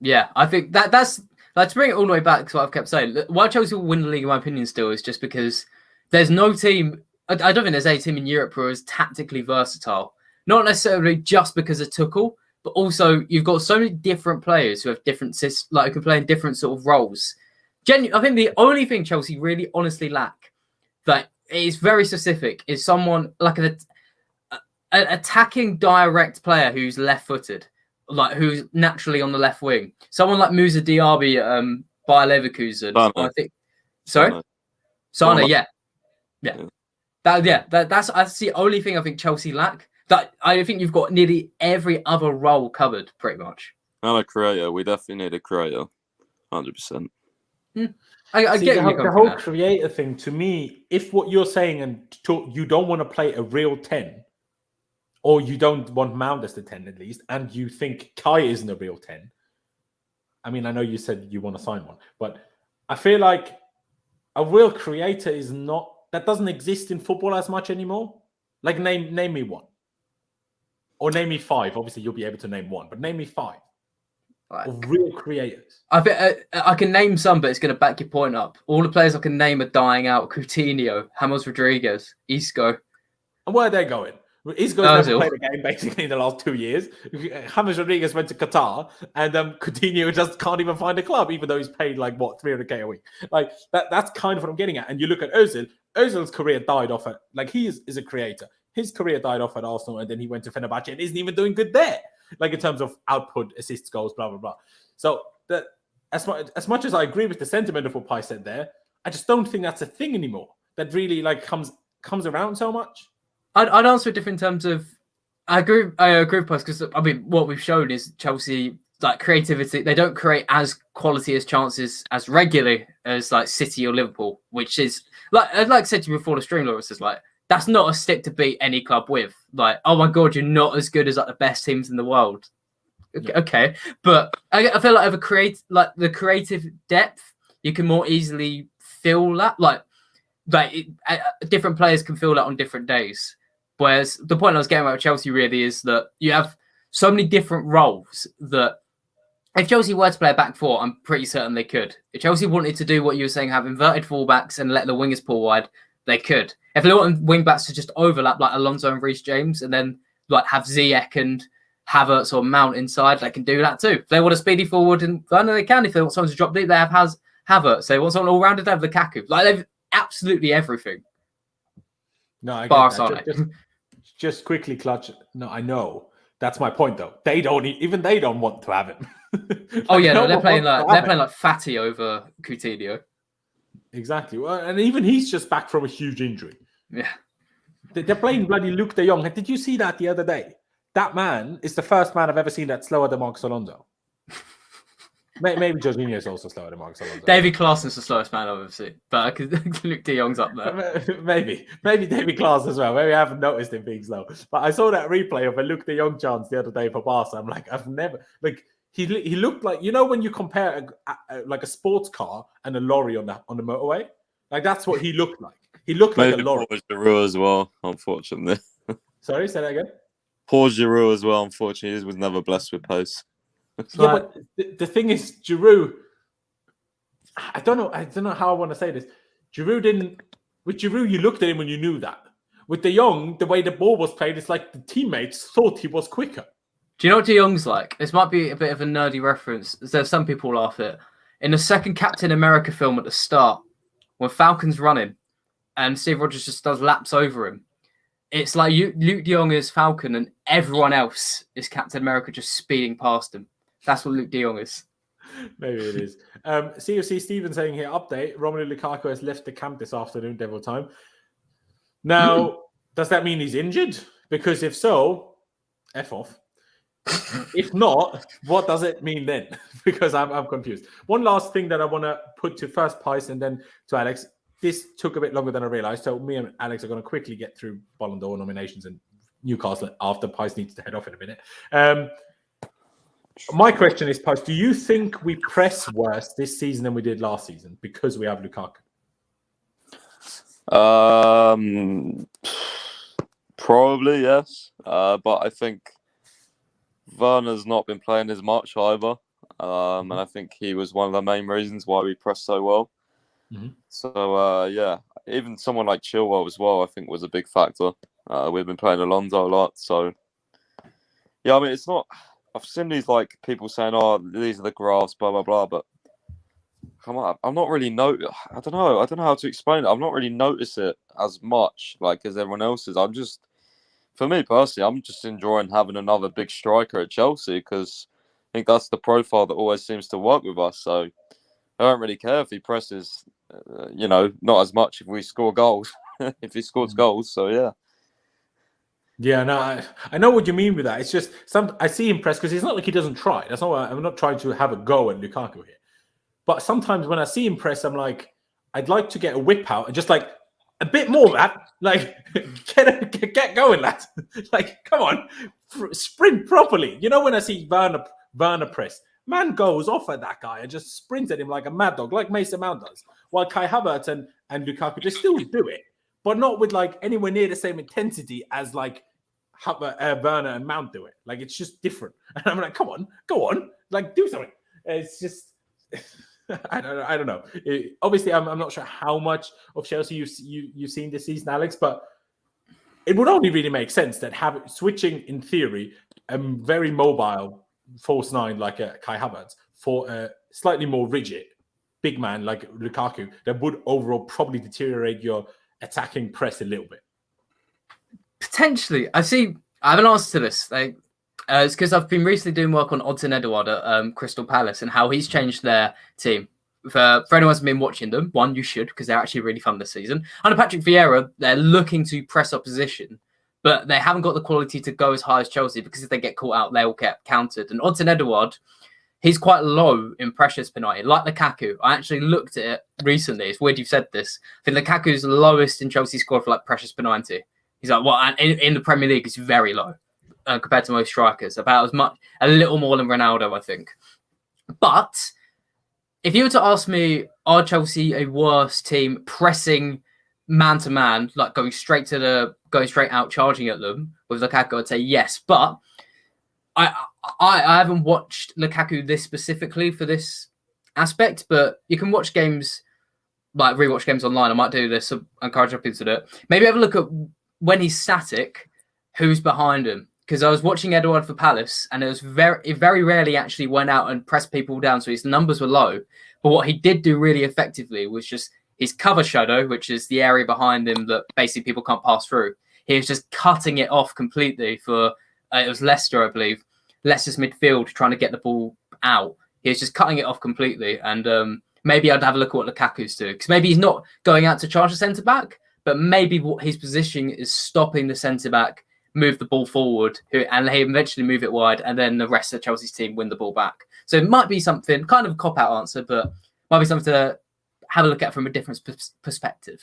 Yeah, I think that's like, to bring it all the way back to what I've kept saying. Why Chelsea will win the league, in my opinion, still is just because there's no team. I don't think there's a team in Europe who is tactically versatile. Not necessarily just because of Tuchel, but also you've got so many different players who have different who can play in different sort of roles. I think the only thing Chelsea really honestly lack that is very specific is someone like an attacking direct player who's left-footed, like who's naturally on the left wing. Someone like Musa Diaby at Bayer Leverkusen. I think. Sorry, Sana. Yeah. That's the only thing I think Chelsea lack. That I think you've got nearly every other role covered, pretty much. And a creator. We definitely need a creator. 100%. I See, get the whole creator thing. To me, if what you're saying and you don't want to play a real 10, or you don't want Mount as the 10 at least, and you think Kai isn't a real 10. I mean, I know you said you want to sign one, but I feel like a real creator is not, that doesn't exist in football as much anymore. Like name me one. Or name me 5. Obviously, you'll be able to name one, but name me 5 of real creators. I can name some, but it's going to back your point up. All the players I can name are dying out. Coutinho, James Rodriguez, Isco. And where are they going? Isco's never played a game basically in the last 2 years. James Rodriguez went to Qatar, and Coutinho just can't even find a club, even though he's paid like what 300k a week. Like that's kind of what I'm getting at. And you look at Ozil. Ozil's career died off at he is a creator. His career died off at Arsenal, and then he went to Fenerbahce and isn't even doing good there. Like in terms of output, assists, goals, blah blah blah. So that as much as I agree with the sentiment of what Pi said there, I just don't think that's a thing anymore. That really like comes around so much. I'd answer it different in terms of I agree with Pi, because I mean what we've shown is Chelsea like creativity. They don't create as quality as chances as regularly as like City or Liverpool, which is like I said to you before the stream, Laurenz, is like that's not a stick to beat any club with. Like, oh my God, you're not as good as like the best teams in the world. Okay, but I feel like the creative depth, you can more easily feel that. Like different players can feel that on different days. Whereas the point I was getting at with Chelsea really is that you have so many different roles that if Chelsea were to play a back four, I'm pretty certain they could. If Chelsea wanted to do what you were saying, have inverted fullbacks and let the wingers pull wide, they could. If they want wing backs to just overlap like Alonso and Reece James, and then like have Ziyech and Havertz or Mount inside, they can do that too. If they want a speedy forward, and I know they can. If they want someone to drop deep, they have Havertz. They want someone all rounded, they have Lukaku. Like they've absolutely everything. No, I get that. Just quickly, Clutch. No, I know. That's my point, though. They don't want to have him. They're playing like Fatty over Coutinho. Exactly. Well, and even he's just back from a huge injury. Yeah. They're playing bloody Luke de Jong. Did you see that the other day? That man is the first man I've ever seen that's slower than Marcos Alonso. Maybe Jorginho is also slower than Marcos Alonso. David Klaasen's the slowest man I've ever seen. But Luke de Jong's up there. Maybe David Klaasen as well. Maybe I haven't noticed him being slow. But I saw that replay of a Luke de Jong chance the other day for Barca. I'm like, I've never... like. He looked like, you know, when you compare like a sports car and a lorry on the motorway, like that's what he looked like. He looked like a lorry. Poor Giroud as well, unfortunately. Sorry, say that again. Poor Giroud as well, unfortunately, he was never blessed with pace. But the thing is, Giroud. I don't know how I want to say this. With Giroud, you looked at him and you knew that. With De Jong, the way the ball was played, it's like the teammates thought he was quicker. Do you know what De Jong's like? This might be a bit of a nerdy reference. There's some people laugh at it. In the second Captain America film at the start, when Falcon's running and Steve Rogers just does laps over him, it's like Luke de Jong is Falcon and everyone else is Captain America just speeding past him. That's what Luke de Jong is. Maybe it is. CFC Steven saying here, update, Romelu Lukaku has left the camp this afternoon, Devil Time. Now, does that mean he's injured? Because if so, F off. If not, what does it mean then? Because I'm confused. One last thing that I want to put to first Pice and then to Alex. This took a bit longer than I realized. So me and Alex are going to quickly get through Ballon d'Or nominations and Newcastle after Pice needs to head off in a minute. My question is, Pice, do you think we press worse this season than we did last season because we have Lukaku? Probably, yes. But I think Werner's not been playing as much either. And I think he was one of the main reasons why we pressed so well. Mm-hmm. So, even someone like Chilwell as well, I think was a big factor. We've been playing Alonso a lot. So, yeah, I mean, it's not... I've seen these like people saying, "Oh, these are the graphs, blah blah blah," but come on, I'm not really I don't know how to explain it. I've not really noticed it as much like as everyone else is. I'm just for me personally, I'm just enjoying having another big striker at Chelsea because I think that's the profile that always seems to work with us. So I don't really care if he presses, not as much if we score goals, if he scores goals. So yeah. Yeah, no, I know what you mean with that. It's just I see him press because it's not like he doesn't try. That's not I'm not trying to have a go at Lukaku here. But sometimes when I see him press, I'm like, I'd like to get a whip out and just like a bit more, man. Like, get going, lad. Like, come on, sprint properly. You know, when I see Werner press, man goes off at that guy and just sprints at him like a mad dog, like Mason Mount does. While Kai Havertz and Lukaku, they still do it, but not with like anywhere near the same intensity as like Werner and Mount do it. Like, it's just different. And I'm like, come on, go on, like, do something. It's just, I don't know. Obviously, I'm not sure how much of Chelsea you've seen this season, Alex, but it would only really make sense that switching, in theory, a very mobile false nine like a Kai Havertz for a slightly more rigid big man like Lukaku that would overall probably deteriorate your attacking press a little bit. Potentially. I have an answer to this. It's because I've been recently doing work on Odds and Edouard at Crystal Palace and how he's changed their team. For anyone who's been watching them, one, you should, because they're actually really fun this season. Under Patrick Vieira, they're looking to press opposition, but they haven't got the quality to go as high as Chelsea because if they get caught out, they'll get countered. And Odds and Edouard, he's quite low in pressures per night, like Lukaku. I actually looked at it recently. It's weird you've said this. I think Lukaku's the lowest in Chelsea score for like pressures per 90. He's like, well, in the Premier League, it's very low compared to most strikers. About as much, a little more than Ronaldo, I think. But if you were to ask me, are Chelsea a worse team pressing man to man, like going straight out, charging at them with Lukaku? I'd say yes, but I haven't watched Lukaku this specifically for this aspect, but you can watch games, like rewatch games online. I might do this. So I encourage people to do it. Maybe have a look at when he's static, who's behind him. Because I was watching Edouard for Palace, and it very rarely actually went out and pressed people down, so his numbers were low. But what he did do really effectively was just his cover shadow, which is the area behind him that basically people can't pass through. He was just cutting it off completely for, it was Leicester, I believe. Leicester's midfield trying to get the ball out. He was just cutting it off completely. And maybe I'd have a look at what Lukaku's doing. Because maybe he's not going out to charge the centre-back, but maybe what his position is stopping the centre-back move the ball forward, and they eventually move it wide, and then the rest of Chelsea's team win the ball back. So it might be something, kind of a cop-out answer, but might be something to have a look at from a different perspective.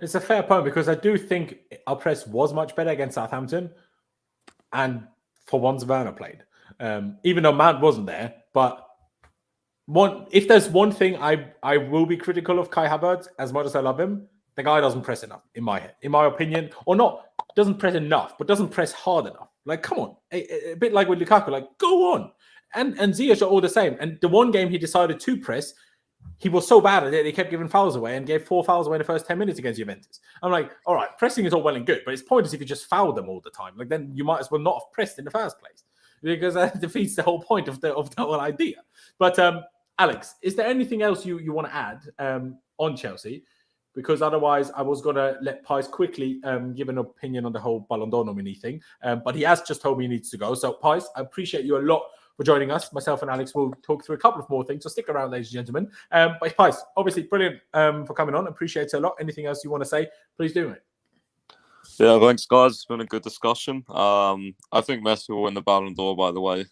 It's a fair point, because I do think our press was much better against Southampton, and for once Werner played. Even though Mount wasn't there, but if there's one thing I will be critical of Kai Havertz, as much as I love him, the guy doesn't press enough, in my opinion, or not, doesn't press enough, but doesn't press hard enough. Like, come on, a bit like with Lukaku, like, go on. And Ziyech are all the same. And the one game he decided to press, he was so bad at it, he kept giving fouls away and gave 4 fouls away in the first 10 minutes against Juventus. I'm like, all right, pressing is all well and good, but it's pointless if you just foul them all the time. Like, then you might as well not have pressed in the first place, because that defeats the whole point of the whole idea. But Alex, is there anything else you want to add on Chelsea? Because otherwise, I was going to let Pys quickly give an opinion on the whole Ballon d'Or nominee thing. But he has just told me he needs to go. So, Pys, I appreciate you a lot for joining us. Myself and Alex will talk through a couple of more things. So stick around, ladies and gentlemen. But Pys, obviously, brilliant for coming on. Appreciate it a lot. Anything else you want to say, please do it. Yeah, thanks, guys. It's been a good discussion. I think Messi will win the Ballon d'Or, by the way.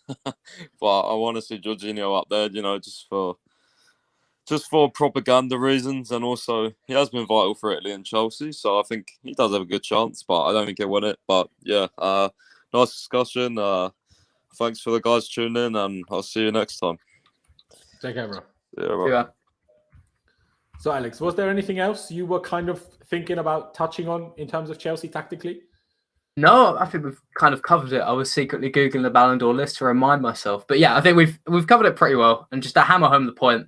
But I want to see Jorginho up there, just for propaganda reasons, and also he has been vital for Italy and Chelsea, so I think he does have a good chance, but I don't think he'll win it. But yeah, nice discussion. Thanks for the guys tuning in, and I'll see you next time. Take care, bro. Yeah, bro. Yeah. So, Alex, was there anything else you were kind of thinking about touching on in terms of Chelsea tactically? No, I think we've kind of covered it. I was secretly Googling the Ballon d'Or list to remind myself. But yeah, I think we've covered it pretty well. And just to hammer home the point,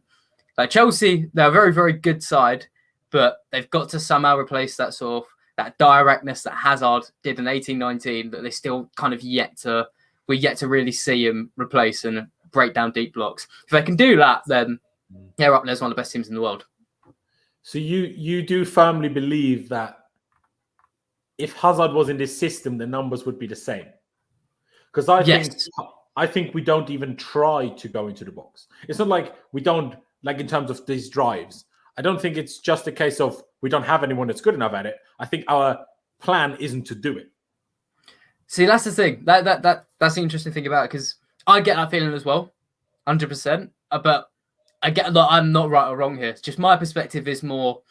like Chelsea, they're a very, very good side, but they've got to somehow replace that sort of that directness that Hazard did in 18-19, that they still kind of we're yet to really see him replace and break down deep blocks. If they can do that, then they're up there as one of the best teams in the world. So you do firmly believe that if Hazard was in this system, the numbers would be the same. Because I think we don't even try to go into the box. It's not like we don't, like in terms of these drives. I don't think it's just a case of we don't have anyone that's good enough at it. I think our plan isn't to do it. See, that's the thing. That's the interesting thing about it, because I get that feeling as well, 100%. But I get that I'm not right or wrong here. It's just my perspective is more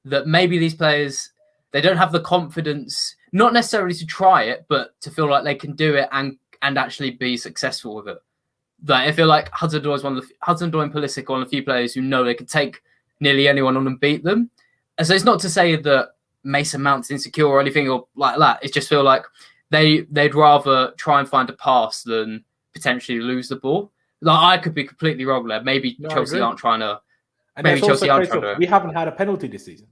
that maybe these players, they don't have the confidence, not necessarily to try it, but to feel like they can do it and actually be successful with it. Like, I feel like Hudson-Odoi and Pulisic are one of the few players who know they could take nearly anyone on and beat them. And so it's not to say that Mason Mount's insecure or anything or like that. It just feel like they'd rather try and find a pass than potentially lose the ball. Like, I could be completely wrong there. Maybe Chelsea aren't trying to. And maybe Chelsea aren't trying to. We haven't had a penalty this season.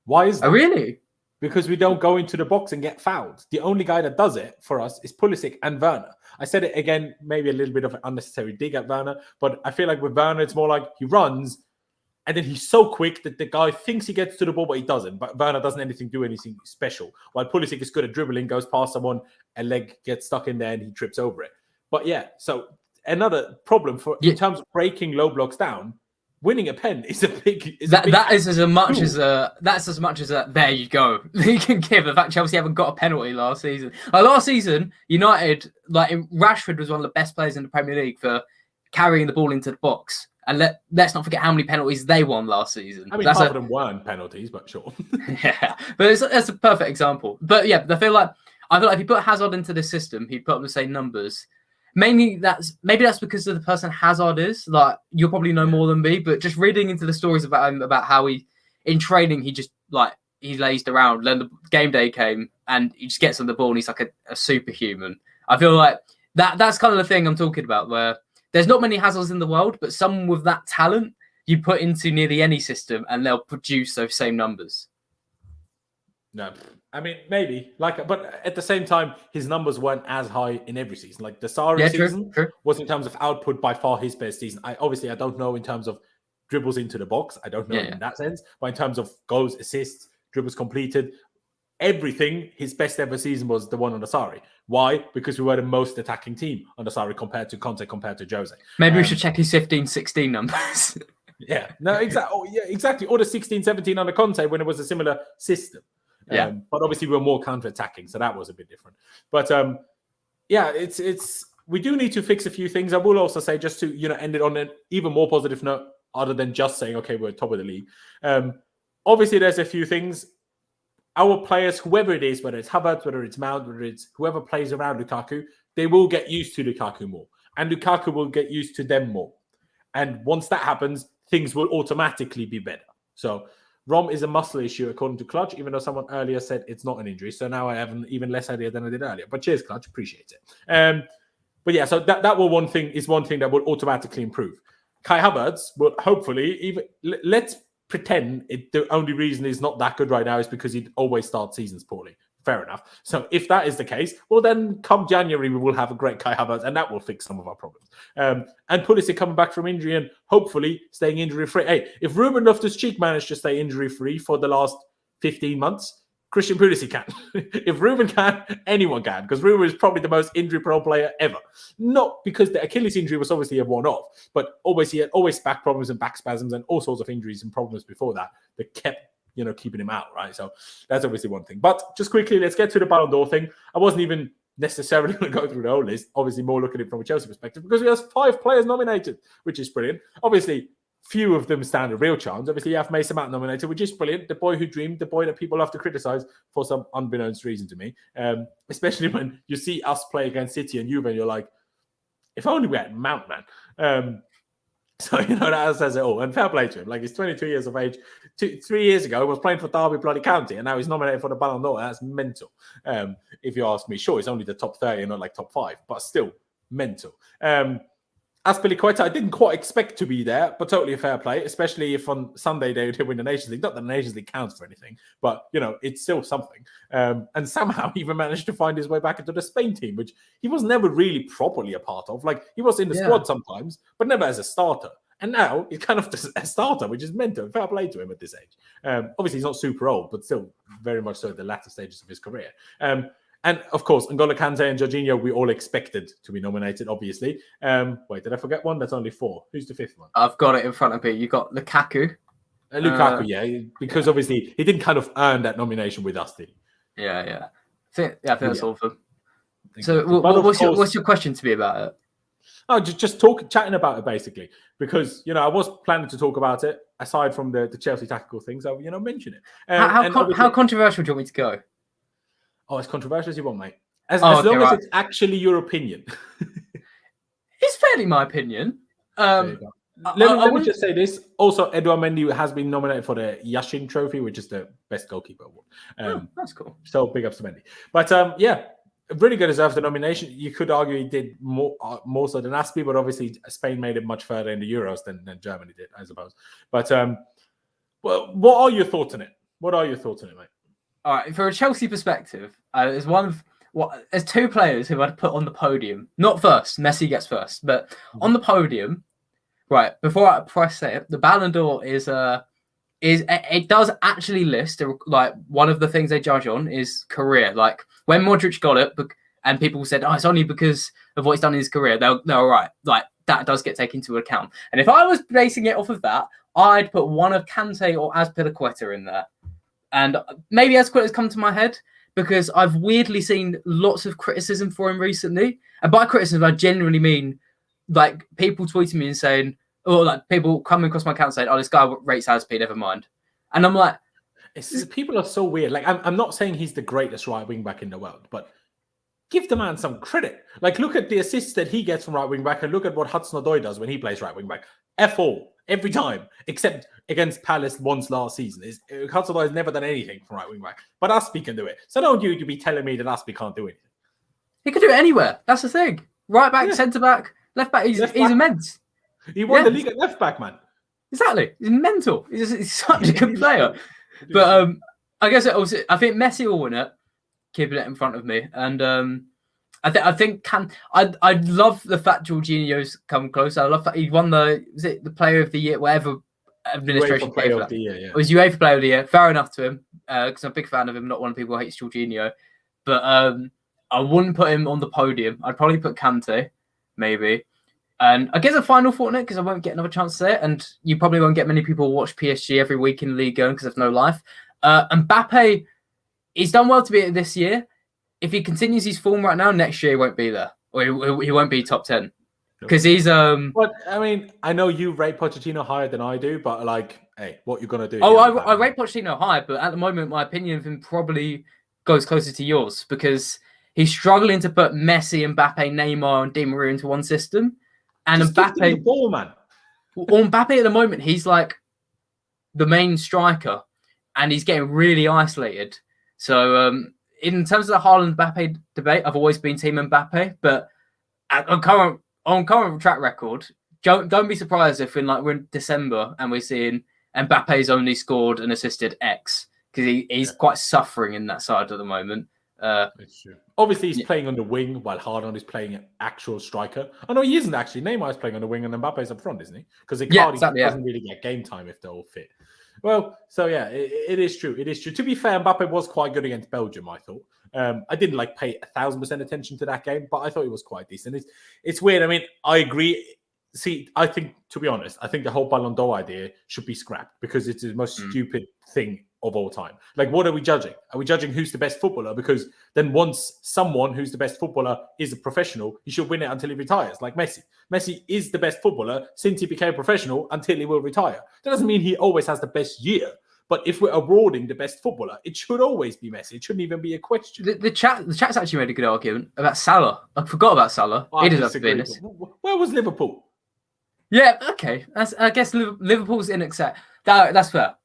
Why is that? Oh, really? Because we don't go into the box and get fouled. The only guy that does it for us is Pulisic and Werner. I said it again, maybe a little bit of an unnecessary dig at Werner, but I feel like with Werner, it's more like he runs and then he's so quick that the guy thinks he gets to the ball, but he doesn't. But Werner doesn't do anything special. While Pulisic is good at dribbling, goes past someone, a leg gets stuck in there and he trips over it. But yeah, so another problem in terms of breaking low blocks down, winning a pen is a big. That's as much as there you go. You can give the fact Chelsea haven't got a penalty last season. Last season, United, Rashford was one of the best players in the Premier League for carrying the ball into the box. And let's not forget how many penalties they won last season. I mean, half of them weren't penalties, but sure. Yeah, but that's a perfect example. But yeah, I feel like if you put Hazard into this system, he'd put up the same numbers. Maybe that's because of the person Hazard is. Like, you'll probably know more than me, but just reading into the stories about him, about how he, in training, he just he lazed around. Then the game day came and he just gets on the ball and he's like a superhuman. I feel like that's kind of the thing I'm talking about, where there's not many Hazards in the world, but someone with that talent you put into nearly any system and they'll produce those same numbers. No, I mean, maybe. But at the same time, his numbers weren't as high in every season. Like the Sarri season was, in terms of output, by far his best season. I don't know in terms of dribbles into the box. I don't know in that sense. But in terms of goals, assists, dribbles completed, everything, his best ever season was the one on the Sarri. Why? Because we were the most attacking team on the Sarri compared to Kante, compared to Jose. Maybe we should check his 15-16 numbers. Yeah, no, exactly. Oh, yeah, exactly. Or the 16-17 under Kante when it was a similar system. But obviously we were more counter-attacking, so that was a bit different. But it's we do need to fix a few things. I will also say, just to end it on an even more positive note, other than just saying, okay, we're top of the league. Obviously, there's a few things. Our players, whoever it is, whether it's Havertz, whether it's Mount, whether it's whoever plays around Lukaku, they will get used to Lukaku more. And Lukaku will get used to them more. And once that happens, things will automatically be better. So Rom is a muscle issue, according to Clutch, even though someone earlier said it's not an injury. So now I have an even less idea than I did earlier. But cheers, Clutch. Appreciate it. But yeah, so that will one thing that will automatically improve. Kai Havertz will hopefully, let's pretend the only reason he's not that good right now is because he'd always start seasons poorly. Fair enough. So if that is the case, well, then come January, we will have a great Kai Havertz, and that will fix some of our problems. And Pulisic coming back from injury and hopefully staying injury-free. Hey, if Ruben Loftus-Cheek managed to stay injury-free for the last 15 months, Christian Pulisic can. If Ruben can, anyone can, because Ruben is probably the most injury-prone player ever. Not because the Achilles injury was obviously a one-off, but he had always back problems and back spasms and all sorts of injuries and problems before that kept keeping him out, right? So that's obviously one thing. But just quickly, let's get to the Ballon d'Or thing. I wasn't even necessarily going to go through the whole list, obviously more looking at it from a Chelsea perspective, because we have 5 players nominated, which is brilliant. Obviously, few of them stand a real chance. Obviously, you have Mason Mount nominated, which is brilliant. The boy who dreamed, the boy that people love to criticize for some unbeknownst reason to me. Especially when you see us play against City and Juve, and you're like, if only we had Mount, man. So, that says it all. And fair play to him. Like, he's 22 years of age. 3 years ago, he was playing for Derby bloody County, and now he's nominated for the Ballon d'Or. That's mental. If you ask me, sure, it's only the top 30 and not like top 5, but still mental. Azpilicueta, I didn't quite expect to be there, but totally a fair play, especially if on Sunday they win the Nations League. Not that the Nations League counts for anything, but, it's still something. And somehow he even managed to find his way back into the Spain team, which he was never really properly a part of. Like, he was in the squad sometimes, but never as a starter. And now he's kind of a starter, which is mental. Fair play to him at this age. Obviously, he's not super old, but still very much so at the latter stages of his career. And of course, N'Golo Kante and Jorginho, we all expected to be nominated, obviously. Wait, did I forget one? That's only 4. Who's the 5th one? I've got it in front of me. You got Lukaku. Lukaku, yeah, because obviously he didn't kind of earn that nomination with us, did he? Yeah. I think that's all of them. So, what's your question to me about it? Oh, just chatting about it basically, because I was planning to talk about it aside from the Chelsea tactical things. I mention it. How controversial do you want me to go? Oh, as controversial as you want, mate. As long as it's actually your opinion. It's fairly my opinion. Let me just say this. Also, Edouard Mendy has been nominated for the Yashin Trophy, which is the best goalkeeper award. That's cool. So big ups to Mendy. But really good deserves the nomination. You could argue he did more so than Azpi, but obviously Spain made it much further in the Euros than Germany did, I suppose. But what are your thoughts on it? Mate? All right, for a Chelsea perspective, there's two players who I'd put on the podium. Not first, Messi gets first, but on the podium. Right, before I say it, the Ballon d'Or is it does actually list like one of the things they judge on is career. Like when Modric got it, and people said, "Oh, it's only because of what he's done in his career." They're all right. Like that does get taken into account. And if I was basing it off of that, I'd put one of Kante or Azpilicueta in there. And maybe Azpilicueta's come to my head because I've weirdly seen lots of criticism for him recently. And by criticism, I genuinely mean like people tweeting me and saying, or like people coming across my account saying, "Oh, this guy rates Azpi, never mind." And I'm like, people are so weird. Like, I'm not saying he's the greatest right wing back in the world, but give the man some credit. Like, look at the assists that he gets from right wing back, and look at what Hudson-Odoi does when he plays right wing back. F all every time, except against Palace once last season. Hudson-Odoi has never done anything from right wing back, but Azpi can do it. So don't you be telling me that Azpi can't do anything. He can do it anywhere. That's the thing. Right back, centre back, left back. He's immense. He won the league at left back, man. Exactly. He's mental. He's such a good player. But I guess I think Messi will win it, keeping it in front of me. And I think I love the fact Jorginho's come close. I love that he won the Player of the Year, whatever administration gave for that. It was UEFA Player of the Year. Fair enough to him because I'm a big fan of him. Not one of the people who hates Jorginho, but I wouldn't put him on the podium. I'd probably put Kante, maybe. And I guess a final thought on it because I won't get another chance to say it, and you probably won't get many people watch PSG every week in Ligue 1 because there's no life. Mbappe, he's done well to be it this year. If he continues his form right now, next year he won't be there, or he won't be top 10 because he's. But I mean, I know you rate Pochettino higher than I do, but like, hey, what you're gonna do? I rate Pochettino high, but at the moment, my opinion of him probably goes closer to yours because he's struggling to put Messi, Mbappe, Neymar, and Di Maria into one system. And just Mbappe, the ball, man. On Mbappe at the moment, he's like the main striker, and he's getting really isolated. So, in terms of the Haaland-Mbappe debate, I've always been Team Mbappe, but on current track record, don't be surprised if we're in December and we're seeing Mbappe's only scored and assisted X because he's quite suffering in that side at the moment. It's true. Obviously, he's playing on the wing while Haaland is playing an actual striker. Oh, no, he isn't actually. Neymar is playing on the wing and Mbappe's up front, isn't he? Because doesn't really get game time if they're all fit. Well, so yeah, it is true. It is true. To be fair, Mbappe was quite good against Belgium, I thought. I didn't pay 1,000% attention to that game, but I thought it was quite decent. It's weird. I mean, I agree. See, I think, to be honest, I think the whole Ballon d'Or idea should be scrapped because it's the most stupid thing of all time. Like, what are we judging? Are we judging who's the best footballer? Because then once someone who's the best footballer is a professional, he should win it until he retires, like Messi. Messi is the best footballer since he became a professional until he will retire. That doesn't mean he always has the best year. But if we're awarding the best footballer, it should always be Messi. It shouldn't even be a question. The chat's actually made a good argument about Salah. I forgot about Salah. He deserves to be in this. Where was Liverpool? Yeah, okay. I guess Liverpool's in accept. That's fair.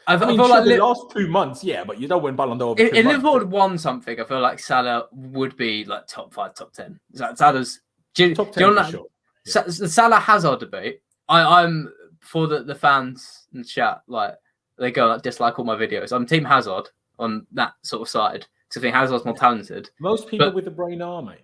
I feel like the last 2 months, yeah, but you don't win Ballon d'Or. If Liverpool had won something, I feel like Salah would be like top 5, top 10. Salah's top 10 for sure. Yeah. The Salah Hazard debate. I'm for the fans in the chat. Like they go dislike all my videos. I'm Team Hazard on that sort of side because I think Hazard's more talented. Most people with the brain are, mate.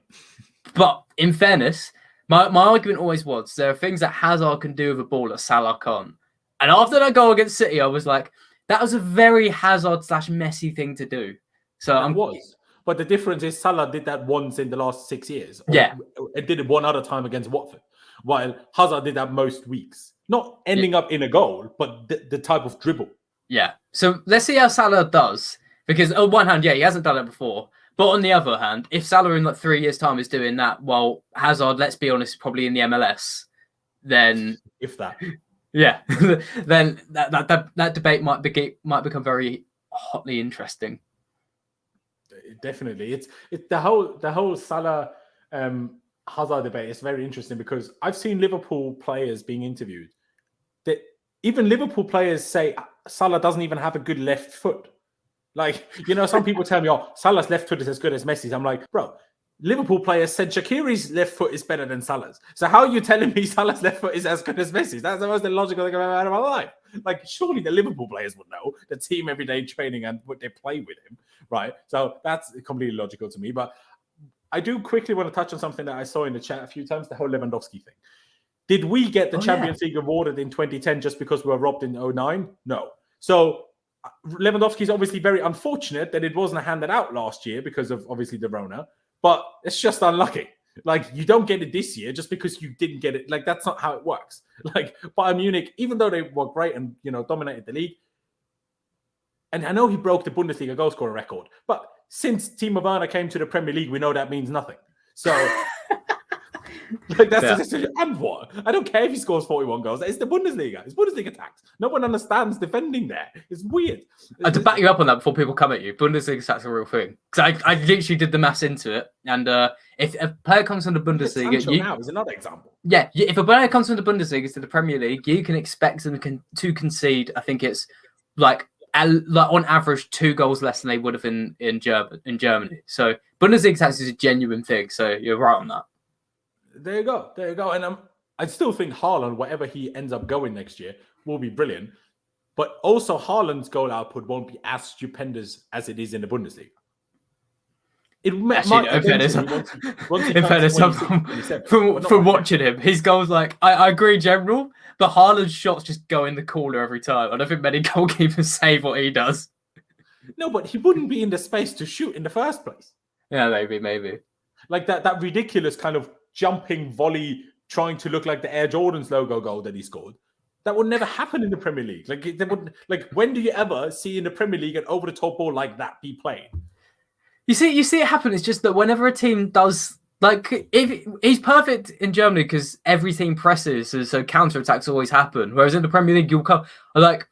But in fairness, my argument always was there are things that Hazard can do with a ball that Salah can't. And after that goal against City, I was like, that was a very Hazard/Messi thing to do. So That was. But the difference is Salah did that once in the last 6 years. Yeah. It did it one other time against Watford, while Hazard did that most weeks. Not ending up in a goal, but the type of dribble. Yeah. So let's see how Salah does. Because on one hand, he hasn't done it before. But on the other hand, if Salah in like 3 years' time is doing that, while Hazard, let's be honest, probably in the MLS, then if that, then that debate might become very hotly interesting. Definitely, it's the whole Salah Hazard debate is very interesting because I've seen Liverpool players being interviewed that even Liverpool players say Salah doesn't even have a good left foot. Like, some people tell me, "Oh, Salah's left foot is as good as Messi's." I'm like, bro, Liverpool players said Shaqiri's left foot is better than Salah's. So how are you telling me Salah's left foot is as good as Messi's? That's the most illogical thing I've ever had in my life. Like, surely the Liverpool players would know, the team everyday training and what they play with him, right? So that's completely logical to me. But I do quickly want to touch on something that I saw in the chat a few times, the whole Lewandowski thing. Did we get the Champions League awarded in 2010 just because we were robbed in 2009? No. So Lewandowski is obviously very unfortunate that it wasn't handed out last year because of obviously the Rona, but it's just unlucky. Like, you don't get it this year just because you didn't get it. Like, that's not how it works. Like, Bayern Munich, even though they were great and, dominated the league, and I know he broke the Bundesliga goal scorer record, but since Timo Werner came to the Premier League, we know that means nothing. So, and what? I don't care if he scores 41 goals. It's the Bundesliga. It's Bundesliga tax. No one understands defending there. It's weird. To back you up on that before people come at you, Bundesliga tax is a real thing. Because I literally did the maths into it. And if a player comes from the Bundesliga... now is another example. Yeah, if a player comes from the Bundesliga to the Premier League, you can expect them to concede, I think it's like on average 2 goals less than they would have in Germany. So Bundesliga tax is a genuine thing. So you're right on that. There you go. And I still think Haaland, wherever he ends up going next year, will be brilliant. But also Haaland's goal output won't be as stupendous as it is in the Bundesliga. From watching him, his goals, like, I agree general, but Haaland's shots just go in the corner every time. I don't think many goalkeepers save what he does. No, but he wouldn't be in the space to shoot in the first place. Yeah, maybe. Like that ridiculous kind of jumping volley, trying to look like the Air Jordan's logo goal that he scored. That would never happen in the Premier League. When do you ever see in the Premier League an over-the-top ball like that be played? You see it happen. It's just that whenever a team does, like, if he's perfect in Germany because every team presses, so counter-attacks always happen. Whereas in the Premier League, you'll come like.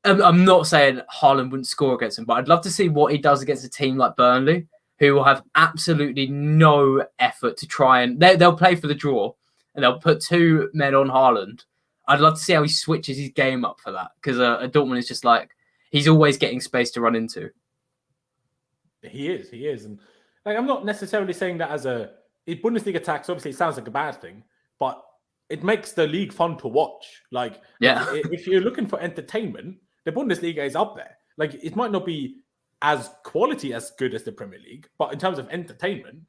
I'm not saying Haaland wouldn't score against him, but I'd love to see what he does against a team like Burnley, who will have absolutely no effort to try and... They'll play for the draw, and they'll put 2 men on Haaland. I'd love to see how he switches his game up for that, because Dortmund is just like... He's always getting space to run into. He is. And I'm not necessarily saying that as a... Bundesliga tax, obviously, it sounds like a bad thing, but it makes the league fun to watch. If you're looking for entertainment, the Bundesliga is up there. It might not be as quality as good as the Premier League, but in terms of entertainment,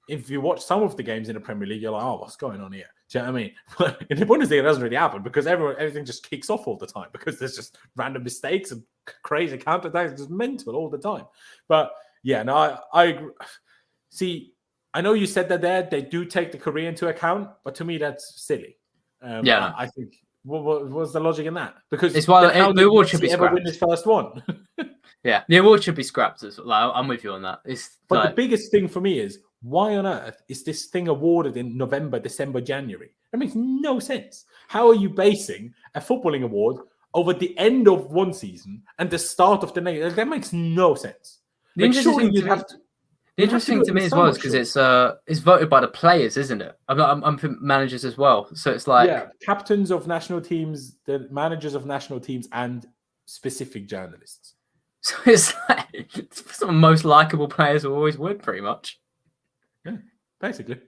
if you watch some of the games in the Premier League, you're like, oh, what's going on here? Do you know what I mean? In the Bundesliga, it doesn't really happen because everything just kicks off all the time because there's just random mistakes and crazy counterattacks. It's just mental all the time. But yeah, no, I agree. See, I know you said that they do take the career into account, but to me, that's silly. I think, what's the logic in that? Because it's why the award should be scrapped. Ever win his first one? Yeah, the award should be scrapped as well. I'm with you on that. The biggest thing for me is, why on earth is this thing awarded in November, December, January? That makes no sense. How are you basing a footballing award over the end of one season and the start of the next? That makes no sense. The interesting thing to me as well is because it's voted by the players, isn't it? I'm for managers as well. So it's like captains of national teams, the managers of national teams, and specific journalists. So it's like some of the most likable players will always win, pretty much. Yeah, basically.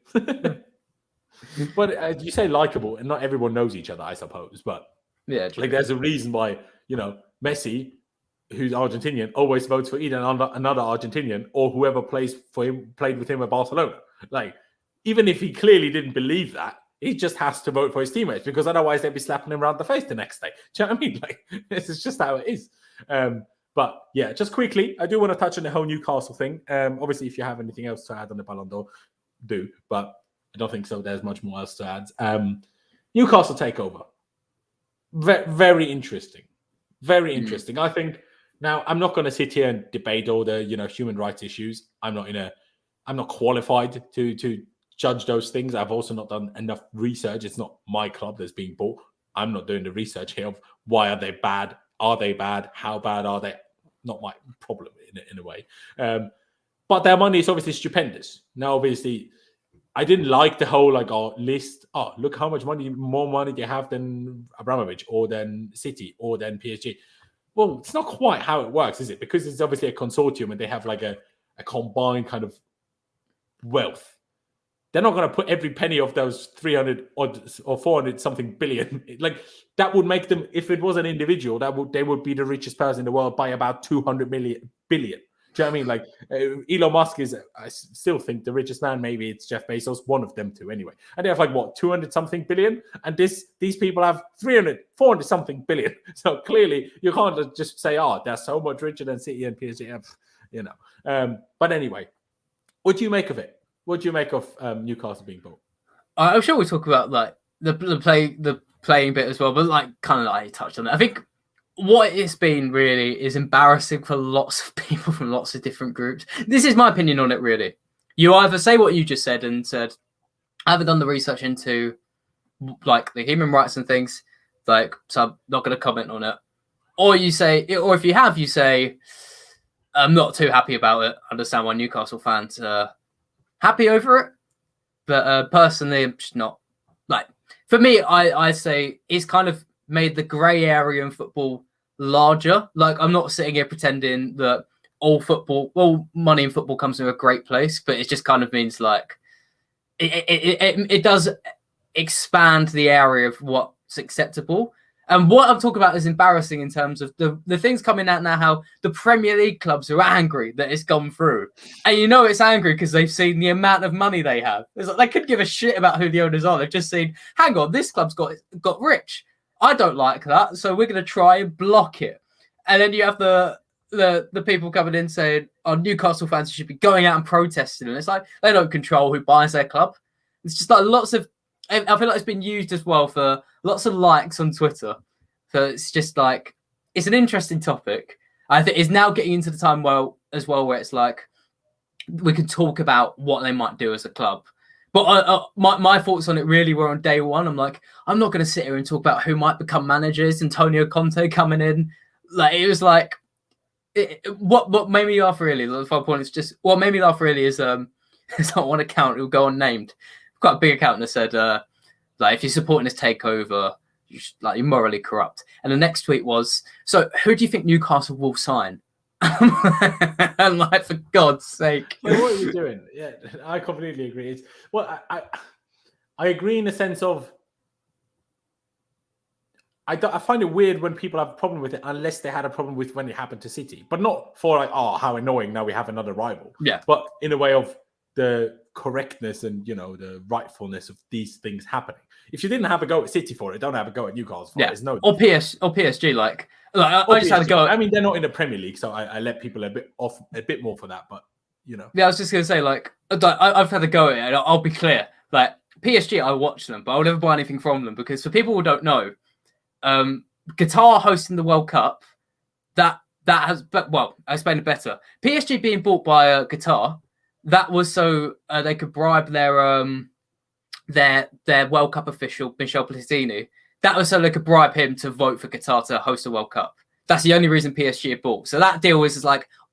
But you say likable, and not everyone knows each other, I suppose. But yeah, there's a reason why Messi, who's Argentinian, always votes for either another Argentinian or whoever played with him at Barcelona. Even if he clearly didn't believe that, He just has to vote for his teammates because otherwise they'd be slapping him around the face the next day. Do you know what I mean? Like, this is just how it is. But yeah, just quickly, I do want to touch on the whole Newcastle thing. Obviously, if you have anything else to add on the Ballon d'Or, do. But I don't think so. There's much more else to add. Newcastle takeover. Very interesting. Very interesting. I think now I'm not going to sit here and debate all the human rights issues. I'm not qualified to judge those things. I've also not done enough research. It's not my club that's being bought. I'm not doing the research here of why are they bad? Are they bad? How bad are they? Not my problem in a way. But their money is obviously stupendous. Now, obviously, I didn't like the whole list. Oh, look how much more money they have than Abramovich or than City or than PSG. Well, it's not quite how it works, is it? Because it's obviously a consortium and they have like a combined kind of wealth. They're not going to put every penny of those 300 odd or 400 something billion. Like that would make them, if it was an individual, they would be the richest person in the world by about 200 billion. Do you know what I mean? Like Elon Musk is, I still think the richest man. Maybe it's Jeff Bezos, one of them two anyway. And they have 200 something billion. And these people have 300, 400 something billion. So clearly you can't just say, oh, they're so much richer than City and PSG, But anyway, what do you make of it? What do you make of Newcastle being bought? I'm sure we'll talk about the playing bit as well, but kind of like touched on it. I think what it's been really is embarrassing for lots of people from lots of different groups. This is my opinion on it, really. You either say what you just said and said, I haven't done the research into the human rights and things, so I'm not going to comment on it. Or you say, or if you have, you say, I'm not too happy about it. I understand why Newcastle fans happy over it, but personally, I'm just not. For me, I say it's kind of made the grey area in football larger. I'm not sitting here pretending that all money in football comes from a great place, but it just kind of means it does expand the area of what's acceptable. And what I'm talking about is embarrassing in terms of the things coming out now, how the Premier League clubs are angry that it's gone through. And it's angry because they've seen the amount of money they have. It's they could give a shit about who the owners are. They've just seen, hang on, this club's got rich. I don't like that, so we're going to try and block it. And then you have the people coming in saying, oh, Newcastle fans should be going out and protesting. And it's they don't control who buys their club. It's just lots of... I feel like it's been used as well for lots of likes on Twitter. So it's just it's an interesting topic. I think it's now getting into the time where it's we can talk about what they might do as a club. But my thoughts on it really were on day one. I'm I'm not going to sit here and talk about who might become managers. Antonio Conte coming in. It was what made me laugh really. The final point is just what made me laugh really is on one account, it will go unnamed. Quite a big account that said, if you're supporting this takeover, you're morally corrupt. And the next tweet was, so who do you think Newcastle will sign? I'm for God's sake. What are you doing? Yeah, I completely agree. I agree in the sense of, I find it weird when people have a problem with it unless they had a problem with when it happened to City. But not for how annoying, now we have another rival. Yeah. But in a way of the correctness and the rightfulness of these things happening. If you didn't have a go at City for it, don't have a go at Newcastle for it. There's no or PSG I just had a go. I mean, they're not in the Premier League, so I let people a bit more for that. But yeah, I was just gonna say I've had a go at it. I'll be clear, PSG, I watch them, but I'll never buy anything from them because for people who don't know, Qatar hosting the World Cup, that has, but I explain it better. PSG being bought by Qatar. That was so they could bribe their World Cup official, Michel Platini. That was so they could bribe him to vote for Qatar to host the World Cup. That's the only reason PSG bought. So that deal was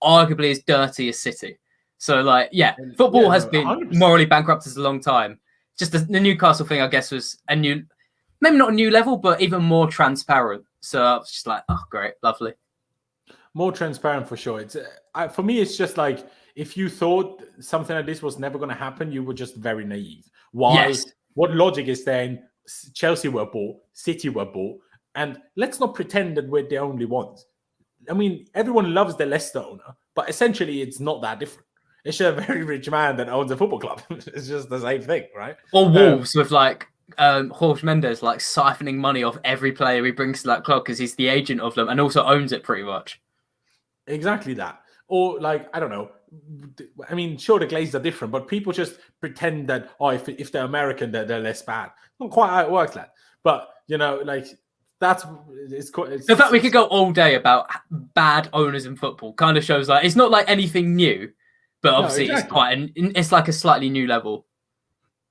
arguably as dirty as City. So football has been 100%. Morally bankrupt for a long time. Just the Newcastle thing, I guess, was maybe not a new level, but even more transparent. So I was just oh, great, lovely. More transparent for sure. It's for me, it's just if you thought something like this was never going to happen, you were just very naive. Why? Yes. What logic is there in Chelsea were bought, City were bought, and let's not pretend that we're the only ones. I mean, everyone loves the Leicester owner, but essentially it's not that different. It's just a very rich man that owns a football club. It's just the same thing, right? Or Wolves with Jorge Mendes like siphoning money off every player he brings to that club because he's the agent of them and also owns it pretty much. Exactly that. Or like, I don't know. I mean, sure, the Glazers are different, but people just pretend that, if they're American, they're less bad. Not quite how it works, lad. But, like, the fact we could go all day about bad owners in football kind of shows like it's not like anything new, but obviously it's like a slightly new level.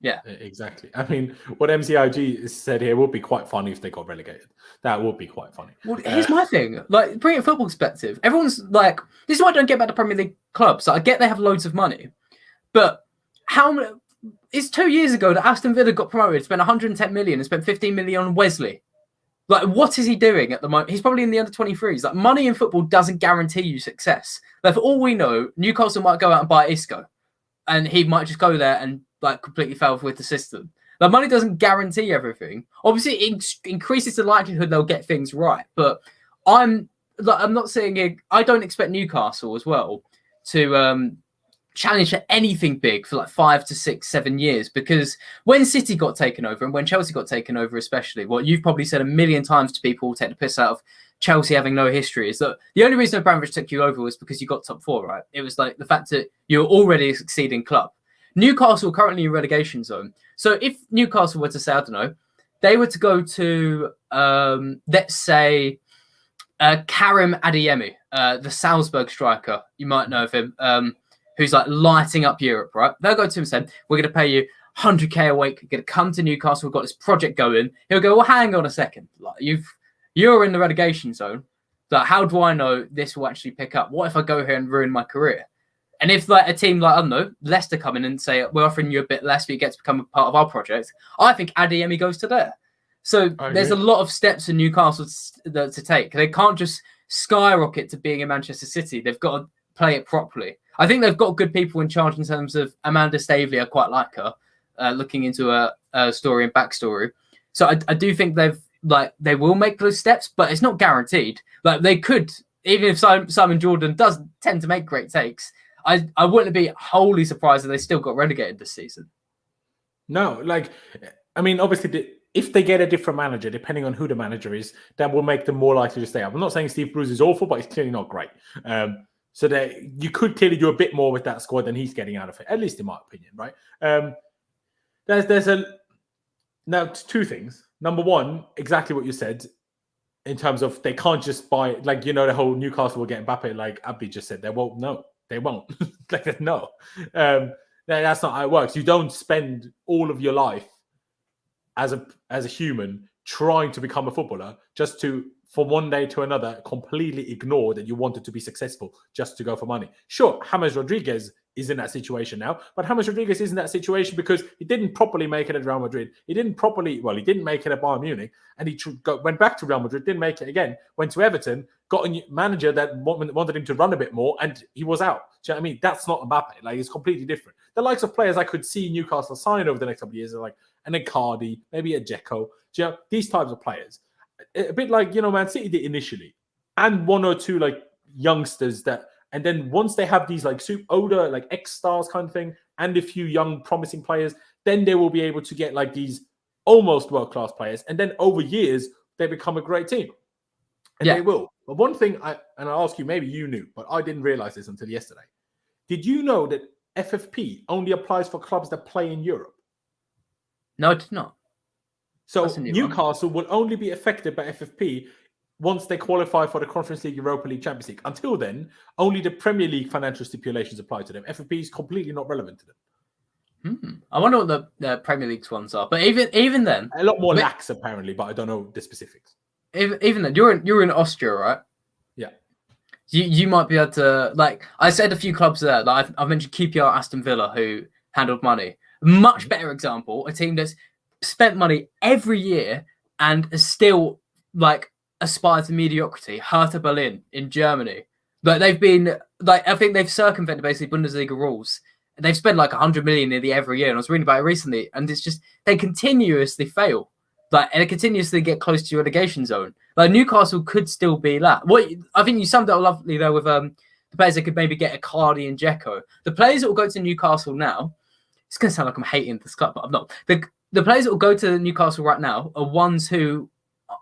Yeah, exactly. I mean, what MCIG said here would be quite funny if they got relegated. That would be quite funny. Well, here's my thing. Like, bring it football perspective. Everyone's like, this is why I don't get about the Premier League clubs. Like, I get they have loads of money, but it's 2 years ago that Aston Villa got promoted, spent 110 million and spent 15 million on Wesley. Like, what is he doing at the moment? He's probably in the under-23s. Like, money in football doesn't guarantee you success. Like, for all we know, Newcastle might go out and buy Isco, and he might just go there and like completely fail with the system. Like, money doesn't guarantee everything. Obviously, it increases the likelihood they'll get things right. But I'm not saying I don't expect Newcastle as well to challenge for anything big for like 5 to 6, 7 years. Because when City got taken over and when Chelsea got taken over, especially, what you've probably said a million times to people who take the piss out of Chelsea having no history is that the only reason Abramovich took you over was because you got top 4, right? It was like the fact that you're already a succeeding club. Newcastle currently in relegation zone. So if Newcastle were to say, I don't know, they were to go to, let's say, Karim Adeyemi, the Salzburg striker, you might know of him, who's like lighting up Europe, right? They'll go to him and say, we're going to pay you 100k a week. You're going to come to Newcastle. We've got this project going. He'll go, well, hang on a second. Like, you're in the relegation zone. Like, how do I know this will actually pick up? What if I go here and ruin my career? And if like a team like, I don't know, Leicester come in and say, we're offering you a bit less, but you get to become a part of our project, I think Adeyemi goes to there. So there's a lot of steps for Newcastle to take. They can't just skyrocket to being in Manchester City. They've got to play it properly. I think they've got good people in charge in terms of Amanda Stavely. I quite like her, looking into a story and backstory. So I do think they will make those steps, but it's not guaranteed. Like, they could, even if Simon Jordan does tend to make great takes, I wouldn't be wholly surprised if they still got relegated this season. No, like, I mean, obviously, if they get a different manager, depending on who the manager is, that will make them more likely to stay up. I'm not saying Steve Bruce is awful, but he's clearly not great. So that you could clearly do a bit more with that squad than he's getting out of it, at least in my opinion, right? Now, two things. Number one, exactly what you said, in terms of they can't just buy, like, the whole Newcastle will get Mbappe, like Abby just said. They won't. Like, no. That's not how it works. You don't spend all of your life as a human trying to become a footballer just to, from one day to another, completely ignore that you wanted to be successful just to go for money. Sure, James Rodriguez is in that situation now, but James Rodriguez is in that situation because he didn't properly make it at Real Madrid. He didn't make it at Bayern Munich, and he went back to Real Madrid, didn't make it again, went to Everton, got a manager that wanted him to run a bit more, and he was out. Do you know what I mean? That's not Mbappe. Like, it's completely different. The likes of players I could see Newcastle sign over the next couple of years are like an Icardi, maybe a Dzeko. Do you know, these types of players. A bit like, Man City did initially. And one or two, like, youngsters that... And then once they have these like older, like ex-stars kind of thing, and a few young promising players, then they will be able to get like these almost world-class players. And then over years, they become a great team. And they will. But one thing, I'll ask you, maybe you knew, but I didn't realize this until yesterday. Did you know that FFP only applies for clubs that play in Europe? No, I did not. So Newcastle will only be affected by FFP once they qualify for the Conference League, Europa League, Champions League. Until then, only the Premier League financial stipulations apply to them. FFP is completely not relevant to them. I wonder what the Premier League's ones are. But even then... A lot more lax, apparently, but I don't know the specifics. Even then, you're in Austria, right? Yeah. You might be able to... Like, I said a few clubs there. Like, I've mentioned QPR, Aston Villa, who handled money. Much better example, a team that's spent money every year and is still, like... aspire to mediocrity. Hertha Berlin in Germany. Like, they've been, like, I think they've circumvented basically Bundesliga rules. They've spent like 100 million nearly every year. And I was reading about it recently, and it's just, they continuously fail. Like, and they continuously get close to your relegation zone. Like, Newcastle could still be that. I think you summed it up lovely there with the players that could maybe get Icardi and Dzeko. The players that will go to Newcastle now, it's going to sound like I'm hating this club, but I'm not. the players that will go to Newcastle right now are ones who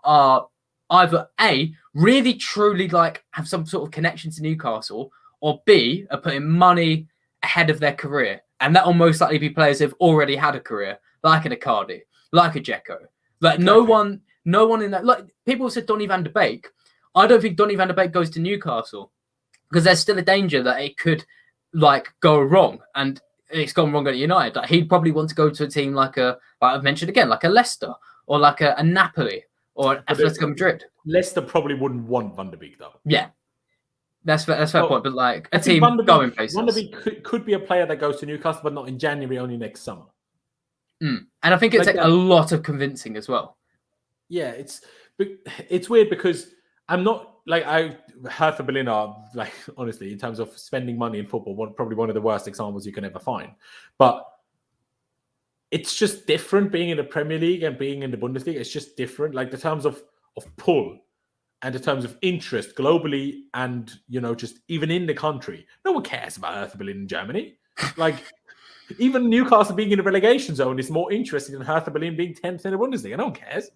are either A, really truly like have some sort of connection to Newcastle, or B, are putting money ahead of their career. And that will most likely be players who've already had a career, like an Icardi, like a Dzeko. Like exactly. no one in that, like people said Donny van de Beek. I don't think Donny van de Beek goes to Newcastle because there's still a danger that it could like go wrong. And it's gone wrong at United. Like, he'd probably want to go to a team like I've mentioned again, like a Leicester or like a Napoli or an Atletico Madrid. Leicester probably wouldn't want Van der Beek though. Yeah, that's fair point. But like a team going places. Van der Beek could be a player that goes to Newcastle, but not in January, only next summer. And I think it'd take a lot of convincing as well. Yeah, it's weird because I'm not like Hertha Berlin are like, honestly, in terms of spending money in football, probably one of the worst examples you can ever find. But it's just different being in the Premier League and being in the Bundesliga. It's just different. Like the terms of pull and the terms of interest globally and, just even in the country. No one cares about Hertha Berlin in Germany. Like even Newcastle being in the relegation zone is more interesting than Hertha Berlin being 10th in the Bundesliga. No one cares.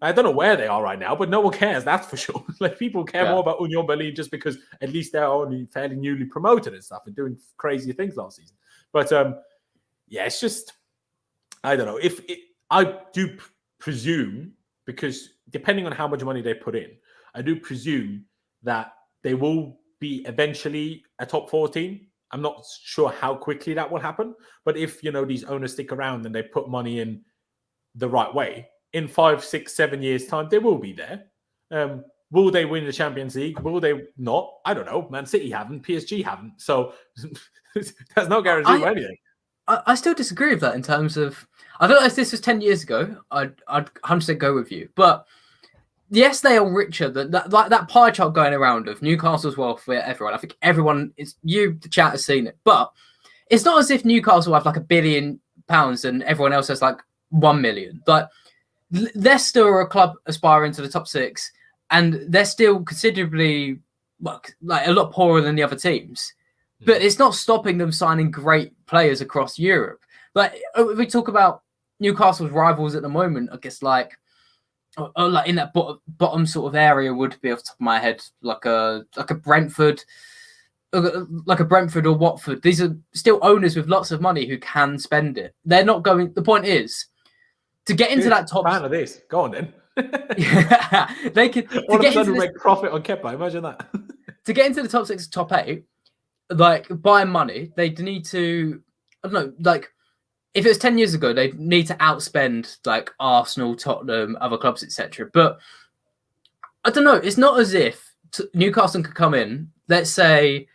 I don't know where they are right now, but no one cares. That's for sure. Like people care more about Union Berlin just because at least they're only fairly newly promoted and stuff and doing crazy things last season. But it's just, I don't know. I do presume, because depending on how much money they put in, I do presume that they will be eventually a top 4 team. I'm not sure how quickly that will happen, but if these owners stick around and they put money in the right way, in 5, 6, 7 years' time, they will be there. Will they win the Champions League? Will they not? I don't know. Man City haven't. PSG haven't. So there's no guarantee for anything. I still disagree with that in terms of... I don't know if this was 10 years ago. I'd 100% go with you. But yes, they are richer. That pie chart going around of Newcastle's wealth for everyone. I think everyone, the chat has seen it. But it's not as if Newcastle have like £1 billion and everyone else has like 1 million. But Leicester are a club aspiring to the top 6, and they're still considerably like a lot poorer than the other teams. But it's not stopping them signing great players across Europe. Like if we talk about Newcastle's rivals at the moment, I guess like in that bottom sort of area would be off the top of my head, like a Brentford, or Watford. These are still owners with lots of money who can spend it. They're not going. The point is, to get into that top... fan of this. Go on then. Yeah, they could... All of a sudden make profit on Kepa. Imagine that. To get into the top 6, top 8, like, by money, they'd need to... I don't know, like, if it was 10 years ago, they'd need to outspend, like, Arsenal, Tottenham, other clubs, etc. But, I don't know, it's not as if Newcastle could come in, let's say...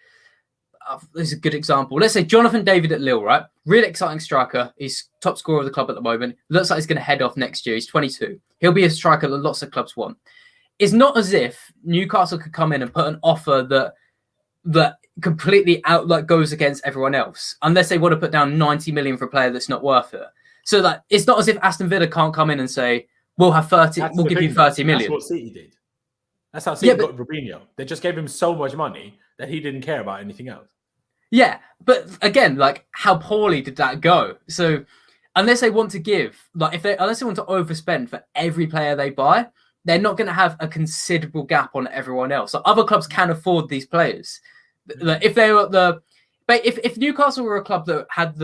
this is a good example. Let's say Jonathan David at Lille, right? Really exciting striker. He's top scorer of the club at the moment. Looks like he's going to head off next year. He's 22. He'll be a striker that lots of clubs want. It's not as if Newcastle could come in and put an offer that completely goes against everyone else, unless they want to put down 90 million for a player that's not worth it. So that it's not as if Aston Villa can't come in and say, we'll have 30, we'll give you 30 million. That's what City did. That's how City got Robinho. They just gave him so much money that he didn't care about anything else. Yeah, but again, like, how poorly did that go? So unless they want to give, like, unless they want to overspend for every player they buy, they're not going to have a considerable gap on everyone else. So other clubs can afford these players. Like, if they were if Newcastle were a club that had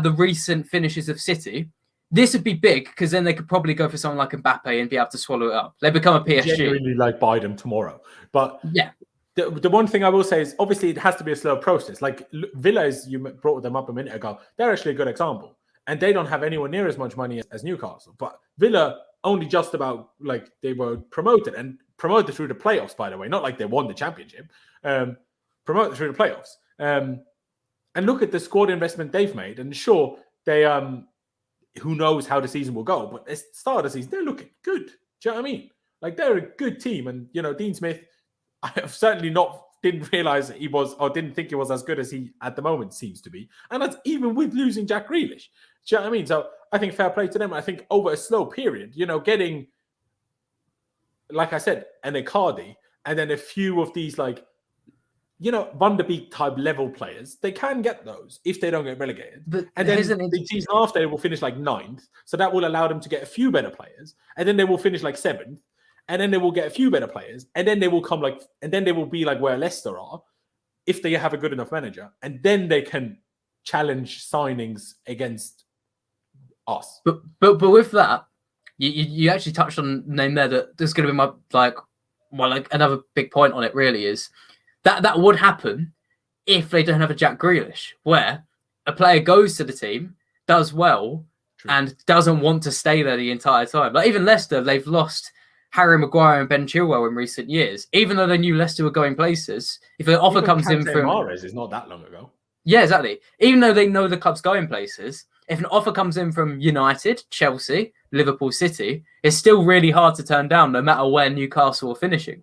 the recent finishes of City, this would be big because then they could probably go for someone like Mbappe and be able to swallow it up. They become a PSG. Genuinely like buy them tomorrow, but yeah. The one thing I will say is obviously it has to be a slow process. Like Villa, as you brought them up a minute ago, they're actually a good example. And they don't have anywhere near as much money as Newcastle. But Villa only just about, like, they were promoted through the playoffs, by the way. Not like they won the championship. Promoted through the playoffs. And look at the squad investment they've made. And sure, they who knows how the season will go. But at the start of the season, they're looking good. Do you know what I mean? Like, they're a good team. And, Dean Smith... I have certainly didn't realize he was, or didn't think he was as good as he at the moment seems to be. And that's even with losing Jack Grealish. Do you know what I mean? So I think fair play to them. I think over a slow period, getting, like I said, an Icardi and then a few of these like Van der Beek type level players, they can get those if they don't get relegated. But and then the season after, they will finish like 9th. So that will allow them to get a few better players. And then they will finish like 7th. And then they will get a few better players. And then they will they will be like where Leicester are if they have a good enough manager. And then they can challenge signings against us. But with that, you actually touched on the name there that there's going to be another big point on it really is that would happen if they don't have a Jack Grealish, where a player goes to the team, does well, and doesn't want to stay there the entire time. Like even Leicester, they've lost Harry Maguire and Ben Chilwell in recent years. Even though they knew Leicester were going places, if an offer comes in from Mahrez is not that long ago. Yeah, exactly. Even though they know the club's going places, if an offer comes in from United, Chelsea, Liverpool, City, it's still really hard to turn down, no matter where Newcastle are finishing.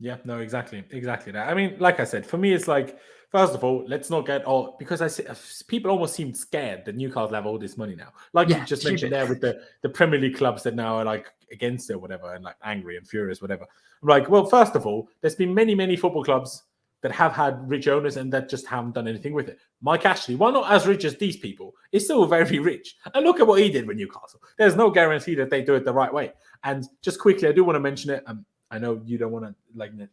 Yeah, no, exactly that. I mean, like I said, for me, it's like, first of all, let's not get all, because people almost seem scared that Newcastle have all this money now. Like you just mentioned there with the Premier League clubs that now are like against it or whatever, and like angry and furious, whatever. I'm like, well, first of all, there's been many, many football clubs that have had rich owners and that just haven't done anything with it. Mike Ashley, while not as rich as these people, is still very rich. And look at what he did with Newcastle. There's no guarantee that they do it the right way. And just quickly, I do want to mention it. I know you don't want to,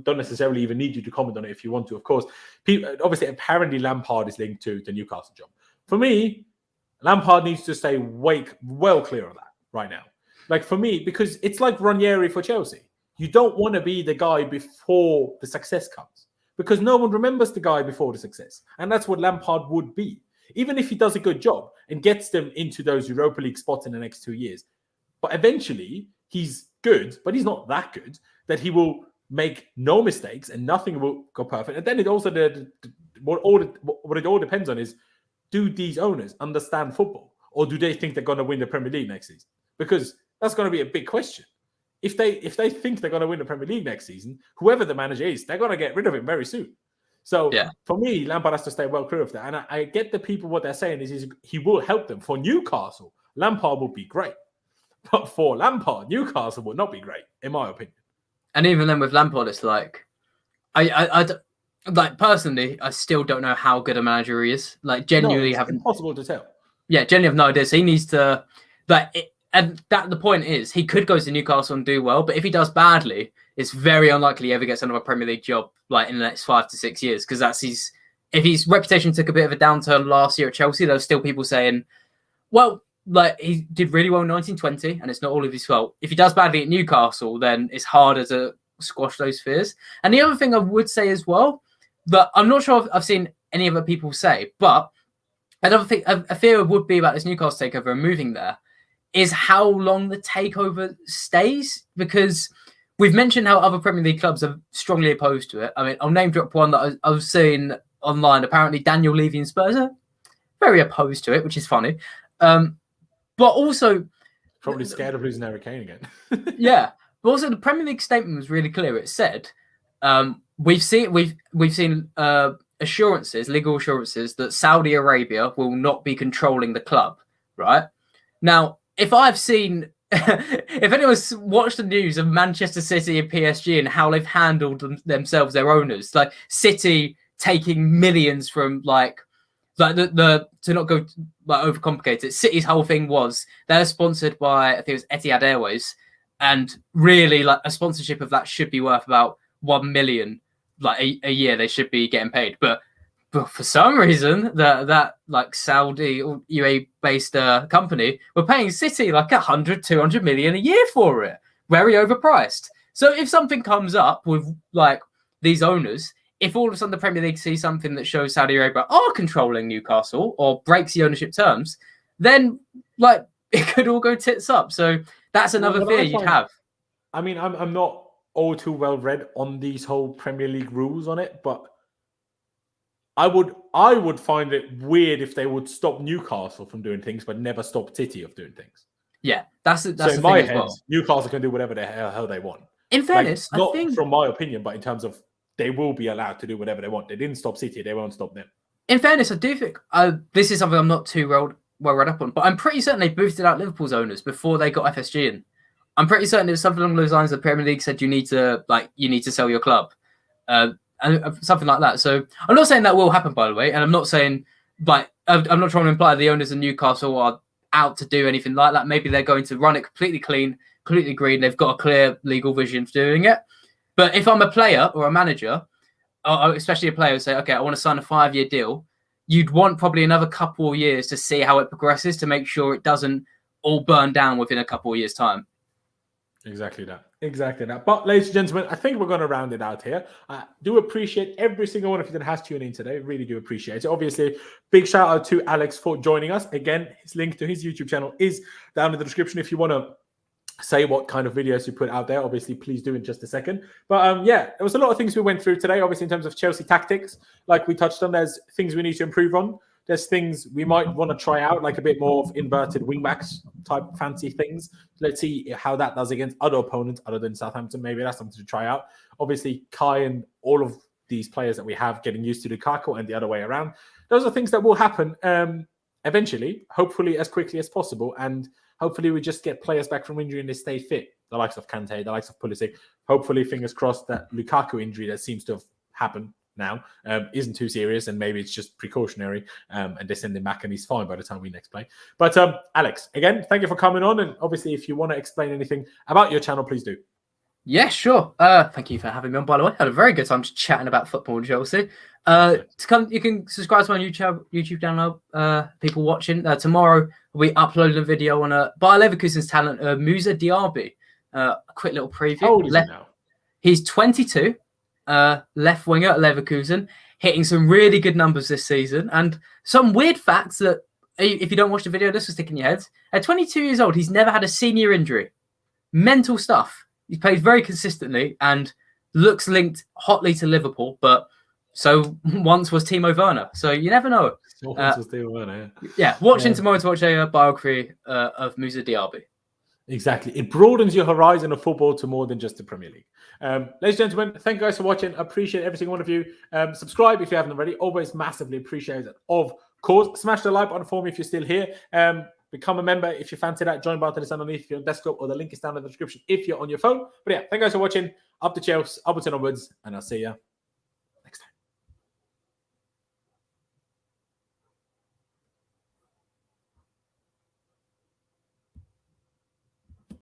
don't necessarily even need you to comment on it if you want to, of course. Obviously, apparently Lampard is linked to the Newcastle job. For me, Lampard needs to stay well clear of that right now. Like for me, because it's like Ranieri for Chelsea. You don't want to be the guy before the success comes because no one remembers the guy before the success. And that's what Lampard would be. Even if he does a good job and gets them into those Europa League spots in the next 2 years. But eventually, he's good, but he's not that good, that he will make no mistakes and nothing will go perfect. And then it also, what it all depends on is, do these owners understand football? Or do they think they're going to win the Premier League next season? Because that's going to be a big question. If they think they're going to win the Premier League next season, whoever the manager is, they're going to get rid of him very soon. So for me, Lampard has to stay well clear of that. And I get the people, what they're saying is he will help them. For Newcastle, Lampard will be great. But for Lampard, Newcastle will not be great, in my opinion. And even then with Lampard, it's like, I personally, I still don't know how good a manager he is. Like genuinely it's impossible to tell. Yeah, genuinely have no idea. So he needs to, and the point is, he could go to Newcastle and do well, but if he does badly, it's very unlikely he ever gets another Premier League job in the next 5 to 6 years. Because if his reputation took a bit of a downturn last year at Chelsea, there's still people saying, well, he did really well in 1920, and it's not all of his fault. If he does badly at Newcastle, then it's harder to squash those fears. And the other thing I would say as well, that I'm not sure if I've seen any other people say, but another thing, a fear would be about this Newcastle takeover and moving there, is how long the takeover stays. Because we've mentioned how other Premier League clubs are strongly opposed to it. I mean, I'll name drop one that I was seeing online. Apparently, Daniel Levy and Spurs are very opposed to it, which is funny. But also, probably scared of losing Harry Kane again. Yeah, but also the Premier League statement was really clear. It said, "We've seen assurances, legal assurances, that Saudi Arabia will not be controlling the club." Right now, if anyone's watched the news of Manchester City and PSG and how they've handled themselves, their owners, like City taking millions from to not go overcomplicate it. City's whole thing was they're sponsored by, I think it was Etihad Airways, and really a sponsorship of that should be worth about 1 million a year. They should be getting paid, but for some reason that Saudi or UAE based company were paying City 100, 200 million a year for it, very overpriced. So if something comes up with these owners, if all of a sudden the Premier League sees something that shows Saudi Arabia are controlling Newcastle or breaks the ownership terms, then it could all go tits up. So that's another fear you'd have. I mean, I'm not all too well read on these whole Premier League rules on it, but I would find it weird if they would stop Newcastle from doing things, but never stop City of doing things. Yeah, that's so the in my thing head, as well. Newcastle can do whatever the hell they want. In fairness, not I think from my opinion, but in terms of they will be allowed to do whatever they want. They didn't stop City; they won't stop them. In fairness, I do think this is something I'm not too well read up on, but I'm pretty certain they boosted out Liverpool's owners before they got FSG in. I'm pretty certain it was something along those lines. The Premier League said you need to sell your club. and something like that. So I'm not saying that will happen, by the way, and I'm not saying I'm not trying to imply the owners of Newcastle are out to do anything like that. Maybe they're going to run it completely clean, completely green. They've got a clear legal vision for doing it. But if I'm a player or a manager, or especially a player who say, okay, I want to sign a 5-year deal, you'd want probably another couple of years to see how it progresses to make sure it doesn't all burn down within a couple of years' time. Exactly that. Exactly that. But ladies and gentlemen, I think we're going to round it out here. I do appreciate every single one of you that has tuned in today. Really do appreciate it. Obviously, big shout out to Alex for joining us. Again, his link to his YouTube channel is down in the description if you want to say what kind of videos you put out there. Obviously, please do in just a second. But yeah, there was a lot of things we went through today. Obviously, in terms of Chelsea tactics, like we touched on, there's things we need to improve on. There's things we might want to try out, like a bit more of inverted wingbacks type fancy things. Let's see how that does against other opponents other than Southampton. Maybe that's something to try out. Obviously, Kai and all of these players that we have getting used to Lukaku and the other way around. Those are things that will happen eventually, hopefully as quickly as possible. And hopefully we just get players back from injury and they stay fit. The likes of Kante, the likes of Pulisic. Hopefully, fingers crossed, that Lukaku injury that seems to have happened now isn't too serious, and maybe it's just precautionary, and they send him back and he's fine by the time we next play. But Alex, again, thank you for coming on, and obviously if you want to explain anything about your channel, please do. Yeah, sure. Thank you for having me on, by the way. I had a very good time just chatting about football in Chelsea. You can subscribe to my YouTube channel, people watching. Tomorrow we'll be uploading a video on Bayer Leverkusen's talent, Musa Diaby. A quick little preview. How old is he now? He's 22. Left winger at Leverkusen, hitting some really good numbers this season. And some weird facts that, if you don't watch the video, this will stick in your heads. At 22 years old, he's never had a senior injury. Mental stuff. He plays very consistently and looks linked hotly to Liverpool, but so once was Timo Werner. So you never know. Once was Timo Werner, yeah. Watching tomorrow to watch a biography of Musa Diaby. Exactly. It broadens your horizon of football to more than just the Premier League. Ladies and gentlemen, thank you guys for watching. I appreciate every single one of you. Subscribe if you haven't already. Always massively appreciate it. Of course, smash the like button for me if you're still here. Become a member if you fancy that. Join button is underneath if you're on desktop, or the link is down in the description if you're on your phone. But yeah, thank you guys for watching. Up the Chelsea, upwards and onwards, and I'll see you